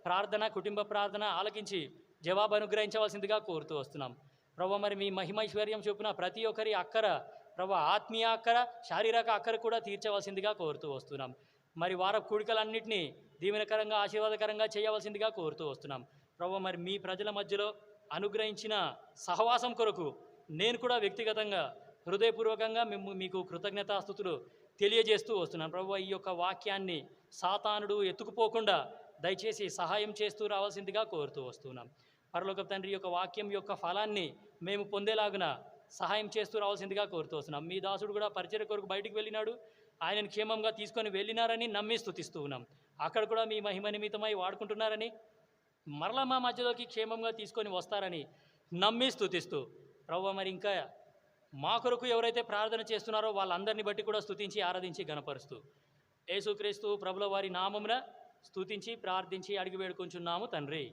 [SPEAKER 1] ప్రార్థన, కుటుంబ ప్రార్థన ఆలకించి జవాబు అనుగ్రహించవలసిందిగా కోరుతూ వస్తున్నాం ప్రభువా. మరి మీ మహిమైశ్వర్యం చొప్పున ప్రతి ఒక్కరి అక్కర ప్రభువా, ఆత్మీయ అక్కర, శారీరక అక్కర కూడా తీర్చవలసిందిగా కోరుతూ వస్తున్నాం. మరి వార కూడికలన్నింటినీ దీవెనకరంగా ఆశీర్వాదకరంగా చేయవలసిందిగా కోరుతూ వస్తున్నాం ప్రభువా. మరి మీ ప్రజల మధ్యలో అనుగ్రహించిన సహవాసం కొరకు నేను కూడా వ్యక్తిగతంగా హృదయపూర్వకంగా మీకు కృతజ్ఞతాస్తుతులు తెలియజేస్తూ వస్తున్నాను ప్రభువా. ఈ యొక్క వాక్యాన్ని సాతానుడు ఎత్తుకుపోకుండా దయచేసి సహాయం చేస్తూ రావాల్సిందిగా కోరుతూ వస్తున్నాం పరలోకపు తండ్రి. యొక్క వాక్యం యొక్క ఫలాన్ని మేము పొందేలాగున సహాయం చేస్తూ రావాల్సిందిగా కోరుతూ వస్తున్నాం. మీ దాసుడు కూడా పరిచర్య కొరకు బయటికి వెళ్ళినాడు, ఆయనను క్షేమంగా తీసుకొని వెళ్ళినారని నమ్మి స్తుతిస్తూ ఉన్నాం. అక్కడ కూడా మీ మహిమ నిమిత్తమై వాడుకుంటున్నారని, మరలా మా మధ్యలోకి క్షేమంగా తీసుకొని వస్తారని నమ్మి స్తుతిస్తూ ప్రభువా. మరి ఇంకా మా కొరకు ఎవరైతే ప్రార్థన చేస్తున్నారో వాళ్ళందరినీ బట్టి కూడా స్తుతించి ఆరాధించి గణపరుస్తూ యేసుక్రీస్తు ప్రభుల వారి నామమున స్తుతించి ప్రార్థించి అడిగి వేడుకొంచున్నాము తండ్రి,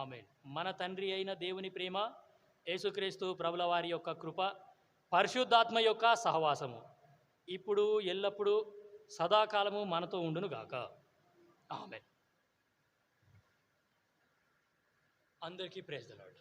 [SPEAKER 1] ఆమేన్. మన తండ్రి అయిన దేవుని ప్రేమ, యేసుక్రీస్తు ప్రభుల వారి యొక్క కృప, పరిశుద్ధాత్మ యొక్క సహవాసము ఇప్పుడు ఎల్లప్పుడూ సదాకాలము మనతో ఉండును గాక, ఆమేన్. అందరికీ ప్రైజ్ ది లార్డ్.